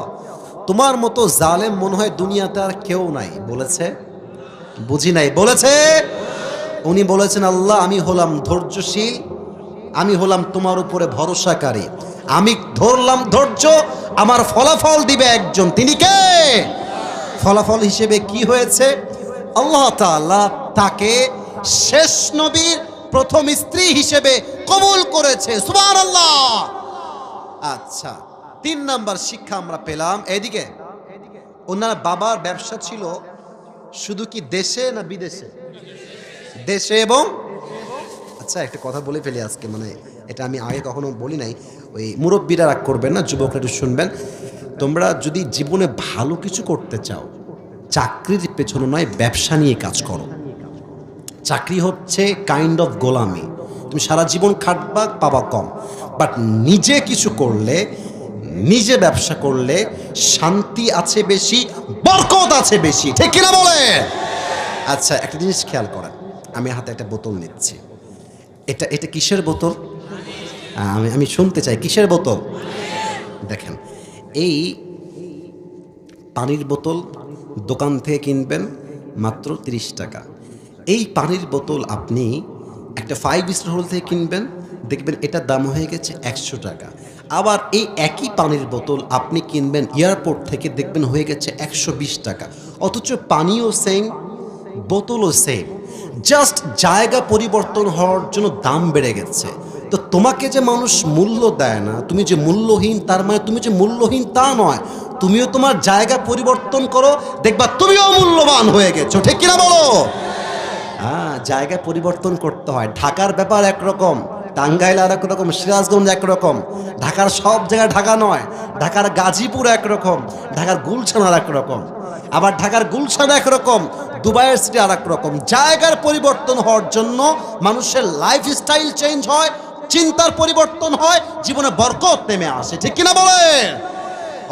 তোমার মতো জালেম মনে হয় দুনিয়াতে আর কেউ নাই। বলেছে, বুঝি নাই, বলেছে। উনি বলেছেন, আল্লাহ, আমি হলাম ধৈর্যশীল, আমি হলাম তোমার উপরে ভরসাকারী, আমি ধরলাম ধৈর্য, আমার ফলাফল দিবে একজন, তিনি কে? ফলাফল হিসেবে কি হয়েছে? আল্লাহ তাআলা তাকে শেষ নবীর প্রথম স্ত্রী হিসেবে কবুল করেছে। সুবহানাল্লাহ। আচ্ছা, 3 নাম্বার শিক্ষা আমরা পেলাম। এদিকে ওনার বাবার ব্যবসা ছিল শুধু কি দেশে না বিদেশে? দেশে এবং আচ্ছা, একটা কথা বলে ফেলি আজকে, মানে এটা আমি আগে কখনো বলি নাই। ওই মুরব্বীরা রাগ করবেন না, যুবকরা একটু শুনবেন। তোমরা যদি জীবনে ভালো কিছু করতে চাও, চাকরির পেছনে নয়, ব্যবসা নিয়ে কাজ করো। চাকরি হচ্ছে কাইন্ড অফ গোলামি, তুমি সারা জীবন খাটবা, পাবা কম। বাট নিজে কিছু করলে, নিজে ব্যবসা করলে শান্তি আছে বেশি, বরকত আছে বেশি, ঠিক কিনা বলে? আচ্ছা, একটা জিনিস খেয়াল করেন, আমি হাতে একটা বোতল নিচ্ছি। এটা কিসের বোতল? আমি শুনতে চাই, কিসের বোতল? দেখেন, এই পানির বোতল দোকান থেকে কিনবেন মাত্র 30 টাকা। এই পানির বোতল আপনি একটা 5 স্টার হোটেল থেকে কিনবেন, দেখবেন এটার দাম হয়ে গেছে 100 টাকা। আবার এই একই পানির বোতল আপনি কিনবেন এয়ারপোর্ট থেকে, দেখবেন হয়ে গেছে 120 টাকা। অথচ পানিও সেম, বোতলও সেম, জাস্ট জায়গা পরিবর্তন হওয়ার জন্য দাম বেড়ে গেছে। তো তোমাকে যে মানুষ মূল্য দেয় না, তুমি যে মূল্যহীন, তার মানে তুমি যে মূল্যহীন তা নয়। তুমিও তোমার জায়গা পরিবর্তন করো, দেখবা তুমিও মূল্যবান হয়ে গেছো, ঠিক কিনা বলো? হ্যাঁ, জায়গা পরিবর্তন করতে হয়। ঢাকার ব্যাপার একরকম, টাঙ্গাইল আর একরকম, সিরাজগঞ্জ একরকম, ঢাকার সব জায়গায় ঢাকা নয়। ঢাকার গাজীপুর একরকম, ঢাকার গুলশান আর একরকম, আবার ঢাকার গুলশান একরকম, দুবাইয়ের সিটি আর একরকম। জায়গার পরিবর্তন হওয়ার জন্য মানুষের লাইফস্টাইল চেঞ্জ হয়, চিন্তার পরিবর্তন হয়, জীবনে বরকত নেমে আসে, ঠিক কিনা বলে?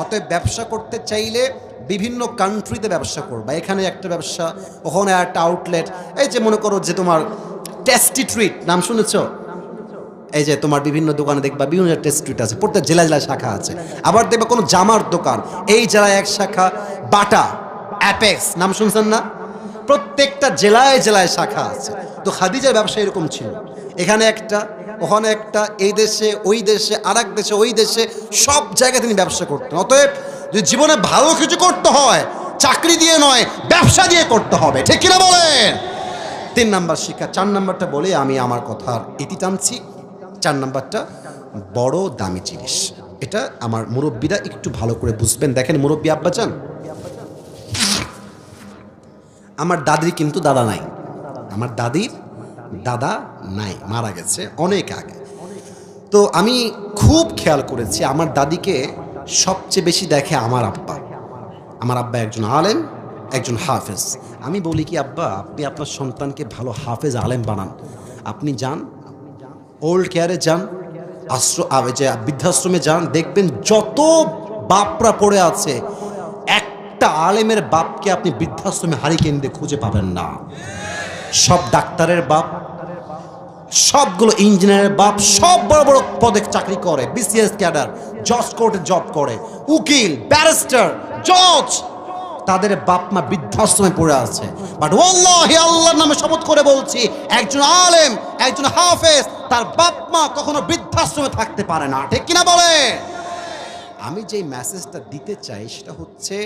অতএব ব্যবসা করতে চাইলে বিভিন্ন কান্ট্রিতে ব্যবসা করবা। এখানে একটা ব্যবসা, ওখানে একটা আউটলেট। এই যে মনে করো যে তোমার টেস্টি ট্রিট নাম শুনেছো? এই যে তোমার বিভিন্ন দোকানে দেখবা বিভিন্ন টেস্ট ট্রিট আছে, প্রত্যেক জেলায় জেলায় শাখা আছে। আবার দেখবা কোনো জামার দোকান, এই জেলায় এক শাখা, বাটা, অ্যাপেক্স নাম শুনছেন না? প্রত্যেকটা জেলায় জেলায় শাখা আছে। তো খাদিজার ব্যবসা এরকম ছিল, এখানে একটা, ওখানে একটা, এই দেশে ওই দেশে, আর এক দেশে ওই দেশে, সব জায়গায় তিনি ব্যবসা করতেন। অতএব যদি জীবনে ভালো কিছু করতে হয়, চাকরি দিয়ে নয়, ব্যবসা দিয়ে করতে হবে, ঠিক কিনা বলেন? 3 নাম্বার শিক্ষা। 4 নাম্বারটা বলে আমি আমার কথার ইতি টানছি। 4 নাম্বারটা বড় দামি জিনিস, এটা আমার মুরব্বীরা একটু ভালো করে বুঝবেন। দেখেন মুরব্বী আব্বাজান, আমার দাদির কিন্তু দাদা নাই, আমার দাদির দাদা নাই, মারা গেছে অনেক আগে। তো আমি খুব খেয়াল করেছি, আমার দাদিকে সবচেয়ে বেশি দেখে আমার আব্বা। আমার আব্বা একজন আলেম, একজন হাফেজ। আমি বলি কি, আব্বা আপনি আপনার সন্তানকে ভালো হাফেজ আলেম বানান, আপনি যান ওল্ড কেয়ারে যান, যে বৃদ্ধাশ্রমে যান, দেখবেন যত বাপরা পড়ে আছে, একটা আলেমের বাপকে আপনি বৃদ্ধাশ্রমে হারিকেন দিয়ে খুঁজে পাবেন না। সব ডাক্তারের বাপ, সবগুলো ইঞ্জিনিয়ারের বাপ, সব বড় বড় পদে চাকরি করে, বিসিএস ক্যাডার, জজ কোর্টে জব করে, উকিল, ব্যারিস্টার, জজ, তাদের বাপ মা বৃদ্ধাশ্রমে পড়ে আছে। বাট ওয়াল্লাহি, আল্লাহর নামে শপথ করে বলছি, একজন আলেম, একজন হাফেজ, তার বাপ মা কখনো বৃদ্ধাশ্রমে থাকতে পারে না, ঠিক কিনা বলে? আমি যে মেসেজটা দিতে চাই সেটা হচ্ছে,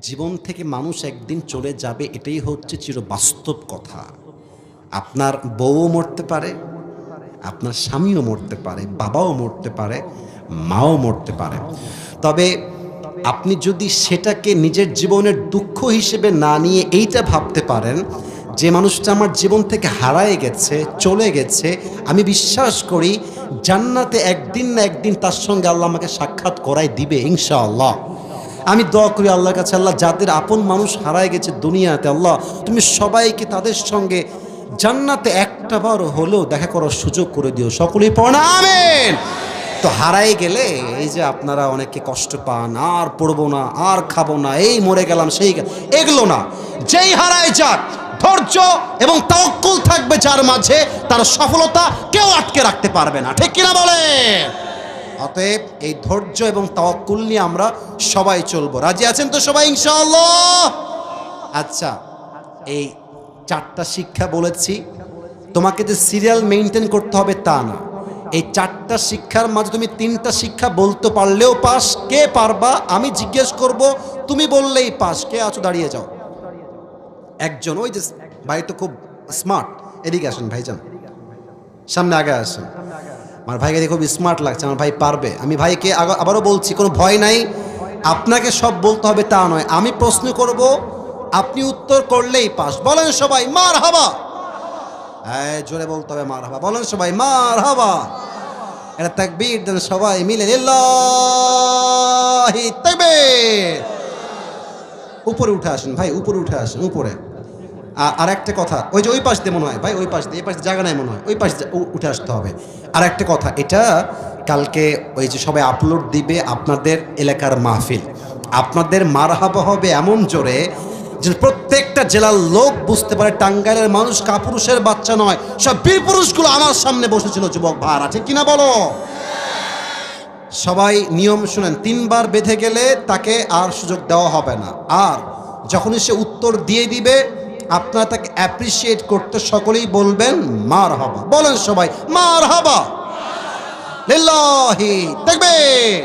জীবন থেকে মানুষ একদিন চলে যাবে, এটাই হচ্ছে চিরবাস্তব কথা। আপনার বউও মরতে পারে, আপনার স্বামীও মরতে পারে, বাবাও মরতে পারে, মাও মরতে পারে। তবে আপনি যদি সেটাকে নিজের জীবনের দুঃখ হিসেবে না নিয়ে এইটা ভাবতে পারেন যে মানুষটা আমার জীবন থেকে হারায় গেছে, চলে গেছে, আমি বিশ্বাস করি জান্নাতে একদিন না একদিন তার সঙ্গে আল্লাহ আমাকে সাক্ষাৎ করাই দিবে ইনশাআল্লাহ। আমি দোয়া করি আল্লাহর কাছে, আল্লাহ যাদের আপন মানুষ হারায় গেছে দুনিয়াতে, আল্লাহ তুমি সবাইকে তাদের সঙ্গে জান্নাতে একটা বার হলেও দেখা করার সুযোগ করে দিও, সকলেই পড়া আমিন। তো হারাই গেলে এই যে আপনারা অনেকে কষ্ট পান, আর পড়বো না, আর খাবো না, এই মরে গেলাম, সেই এগুলো না। যেই হারায় যাক, ধৈর্য এবং তাওয়াক্কুল থাকবে যার মাঝে, তার সফলতা কেউ আটকে রাখতে পারবে না, ঠিক কিনা বলে? অতএব এই ধৈর্য এবং তাওয়াক্কুল নিয়ে আমরা সবাই চলবো। রাজি আছেন তো সবাই ইনশাআল্লাহ? আচ্ছা, এই 4টা শিক্ষা বলেছি, তোমাকে যে সিরিয়াল মেইনটেইন করতে হবে তা না। এই 4টা শিক্ষার মাঝে তুমি 3টা শিক্ষা বলতে পারলেও পাস। কে পারবা আমি জিজ্ঞেস করব, তুমি বললেই পাস। কে আছো দাঁড়িয়ে যাও, একজন ওই যে ভাই তো খুব স্মার্ট, এদিকে আসেন ভাইজান, সামনে আগে আসেন। আমার ভাইকে দেখে খুব স্মার্ট লাগছে, আমার ভাই পারবে। আমি ভাইকে আবারও বলছি, কোনো ভয় নাই, আপনাকে সব বলতে হবে তা নয়। আমি প্রশ্ন করব, আপনি উত্তর করলেই পাস। বলেন সবাই মারহাবা। হ্যাঁ, জোরে বলতে হবে মারহাবা। বলেন সবাই মারহাবা। এটা তাকবীর দেন সবাই মিলে, লিল্লাহি তাকবীর। উপরে উঠে আসেন ভাই, উপরে উঠে আসেন, উপরে। আর একটা কথা, ওই যে ওই পাশ দিয়ে মনে হয় ভাই, ওই পাশ দিয়ে, এই পাশ জায়গা নাই মনে হয়, ওই পাশ উঠে আসতে হবে। আর একটা কথা, এটা কালকে ওই যে সবাই আপলোড দিবে আপনাদের এলাকার মাহফিল, আপনাদের মারহাবা হবে এমন জোরে যে প্রত্যেকটা জেলার লোক বুঝতে পারে টাঙ্গাইলের মানুষ কাপুরুষের বাচ্চা নয়, সব বীর পুরুষগুলো আমার সামনে বসেছিল যুবক ভাইরা, ঠিক কিনা বলো? সবাই নিয়ম শুনেন, 3 বার বেঁধে গেলে তাকে আর সুযোগ দেওয়া হবে না। আর যখনই সে উত্তর দিয়ে দিবে, আপনারা তাকে অ্যাপ্রিসিয়েট করতে সকলেই বলবেন মারহাবা। বলেন সবাই মারহাবা, লিল্লাহি তাকবীর।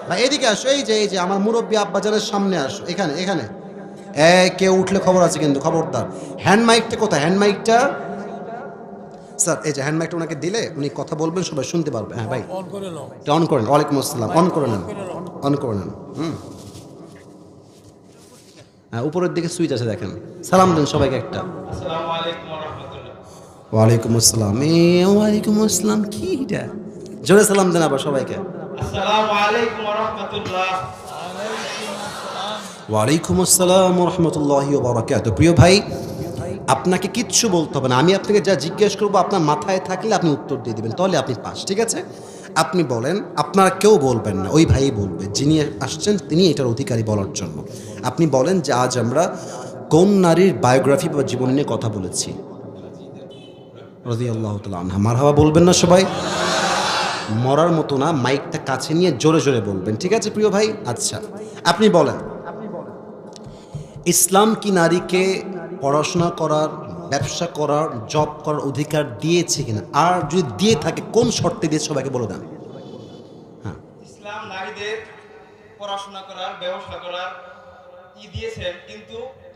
ভাই এদিকে আসো, এই যে আমার মুরব্বী আব্বাজানের সামনে আসো, এখানে এখানে। কেউ উঠলে খবর আছে কিন্তু, খবরদার। হ্যান্ড মাইকটা কোথায়? হ্যান্ড মাইকটা স্যার, এই যে হ্যান্ড মাইকটা ওনাকে দিলে উনি কথা বলবেন, সবাই শুনতে পারবে। হ্যাঁ ভাই, অন করেন। ওয়ালাইকুম আসসালাম, অন করে নেন, অন করে নেন। হ্যাঁ, উপরের দিকে সুইচ আছে দেখেন। সালাম দেন সবাইকে একটা। ওয়ালাইকুম আসসালাম। ওয়ালাইকুম আসসালাম কি এটা? জোরে সালাম দেন আবার সবাইকে। ওয়ালাইকুম আসসালাম ওয়া রাহমাতুল্লাহি ওয়া বারাকাতুহু। প্রিয় ভাই, আপনাকে কিচ্ছু বলতে হবে না, আমি আপনাকে যা জিজ্ঞেস করবো আপনার মাথায় থাকলে আপনি উত্তর দিয়ে দিবেন, তাহলে আপনি পাস। ঠিক আছে? আপনি বলেন, আপনারা কেউ বলবেন না, ওই ভাই বলবে, যিনি আসছেন তিনি এটার অধিকারী বলার জন্য। আপনি বলেন যে আজ আমরা কোন নারীর বায়োগ্রাফি বা জীবন নিয়ে কথা বলেছি? রাদিয়াল্লাহু তাআলা আনহা। মারহাবা বলবেন না সবাই? মরার মতো না, মাইকটা কাছে নিয়ে জোরে জোরে বলবেন। ঠিক আছে প্রিয় ভাই? আচ্ছা, আপনি বলেন, ইসলাম কি নারীকে পড়াশোনা করার, ব্যবসা করার, জব করার অধিকার দিয়েছে কিনা? আর যদি দিয়ে থাকে কোন শর্তে দিয়ে, সবাইকে বলে দেন। হ্যাঁ, ইসলাম নারীদের পড়াশোনা করার, ব্যবসা করার দিয়েছেন, কিন্তু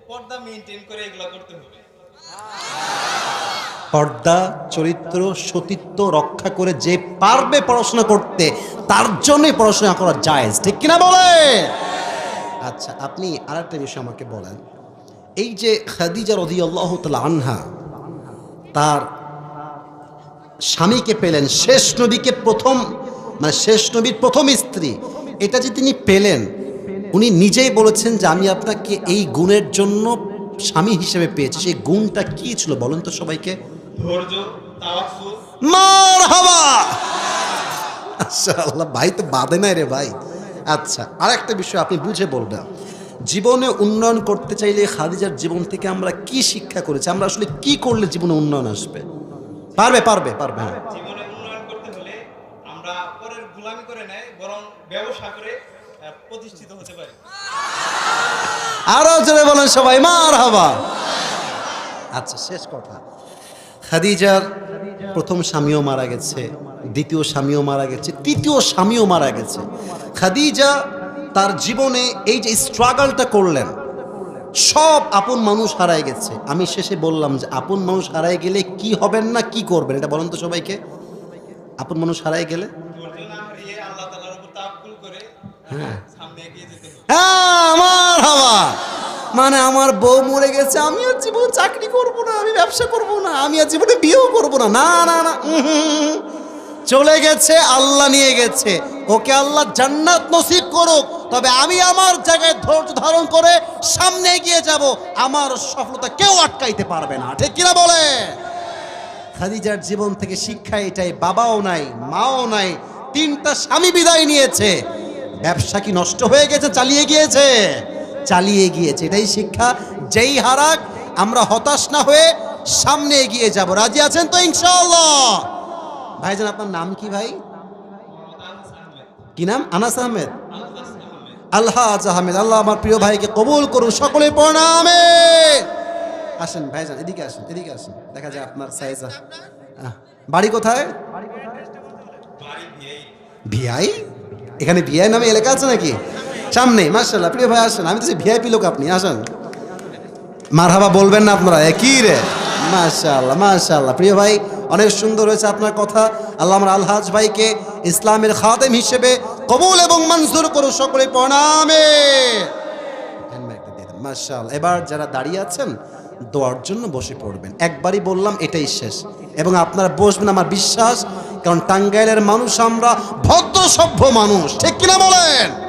পর্দা মেইনটেইন করে এগুলো করতে হবে। পর্দা, চরিত্র, সতীত্ব রক্ষা করে যে পারবে পড়াশোনা করতে, তার জন্যই পড়াশোনা করা জায়েজ, ঠিক কিনা বলে? আচ্ছা, আপনি আরেকটা বিষয় আমাকে বলেন, এই যে খাদিজা রাদিয়াল্লাহু তাআলা আনহা তার স্বামীকে পেলেন, শেষ নবীকে প্রথম, মানে শেষ নবীর প্রথম স্ত্রী, এটা যে তিনি পেলেন, উনি নিজেই বলেছেন যে আমি আপনাকে এই গুণের জন্য স্বামী হিসেবে পেয়েছি। সেই গুণটা কি ছিল বলেন তো সবাইকে? ধৈর্য, তাওয়াক্কুল। মারহাবা। মাশাআল্লাহ, ভাই তো বাদে নাই রে ভাই। আচ্ছা, আরেকটা বিষয় আপনি বুঝে বলবেন, জীবনে উন্নয়ন করতে চাইলে খাদিজার জীবন থেকে আমরা কি শিক্ষা করেছি? আমরা আসলে কি করলে জীবনে উন্নয়ন আসবে? পারবে পারবে পারবে হ্যাঁ। জীবনে উন্নয়ন করতে হলে আমরা পরের গোলামি করে নেই, বরং ব্যবসা করে প্রতিষ্ঠিত হতে পারি। আরো জোরে বলেন সবাই মারহাবা। আচ্ছা, শেষ কথা, খাদিজার প্রথম স্বামীও মারা গেছে, দ্বিতীয় স্বামীও মারা গেছে, তৃতীয় স্বামীও মারা গেছে। খাদিজা তার জীবনে এই যে স্ট্রাগলটা করলেন, সব আপন মানুষ হারায় গেছে। আমি শেষে বললাম যে আপন মানুষ হারায় গেলে কি হবেন না কি করবেন, এটা বলেন তো সবাইকে। আপন মানুষ হারায় গেলে ধৈর্য না হারিয়ে আল্লাহ তাআলার উপর তাওয়াক্কুল করে সামনে এগিয়ে যেতে হবে। হ্যাঁ, মারহাবা। মানে আমার বউ মরে গেছে, আমি আর জীবন চাকরি করব না, আমি ব্যবসা করব না, আমি আর জীবনে বিয়েও করব না, না না না, চলে গেছে, আল্লাহ নিয়ে গেছে, ওকে আল্লাহ জান্নাত নসিব করুক। তবে আমি আমার জায়গায় ধৈর্য ধারণ করে সামনে এগিয়ে যাব, আমার সফলতা কেউ আটকাইতে পারবে না, ঠিক কিনা বলে? খাদিজার জীবন থেকে শিক্ষা এটাই, বাবাও নাই, মাও নাই, 3টা স্বামী বিদায় নিয়েছে। ব্যবসা কি নষ্ট হয়ে গেছে? চালিয়ে গিয়েছে, চালিয়ে গিয়েছে। এটাই শিক্ষা। যেই হারাক, আমরা হতাশ না হয়ে সামনে এগিয়ে যাব। রাজি আছেন তো ইনশাআল্লাহ? ভাইজান, আপনার নাম কি ভাই? কি নাম? আনাস আহমেদ। আলহাজ আহমেদ। আল্লাহ আমার প্রিয় ভাইকে কবুল করুন, সকলে প্রণামে। আসেন ভাইজান, এদিকে আসেন, এদিকে আসেন, দেখা যায় আপনার সাইজ। বাড়ি কোথায়? ভিআই? এখানে ভিআই নামে এলাকা আছে নাকি? সামনে। মাশাআল্লাহ, প্রিয় ভাই আসেন, আমি তো ভিআইপি লোক, আপনি আসেন। মারহাবা বলবেন না আপনারা? একই রে, মাশাআল্লাহ মাশাআল্লাহ। প্রিয় ভাই, অনেক সুন্দর হয়েছে আপনার কথা। আল্লাহ আমার আলহাজ ভাইকে ইসলামের খাদেম হিসেবে কবুল এবং মঞ্জুর করো, সকলে প্রণামে। মাশাআল্লাহ। এবার যারা দাঁড়িয়ে আছেন দোয়ার জন্য বসে পড়বেন। একবারই বললাম, এটাই শেষ, এবং আপনারা বসবেন আমার বিশ্বাস, কারণ টাঙ্গাইলের মানুষ আমরা ভদ্র সভ্য মানুষ, ঠিক কিনা বলেন?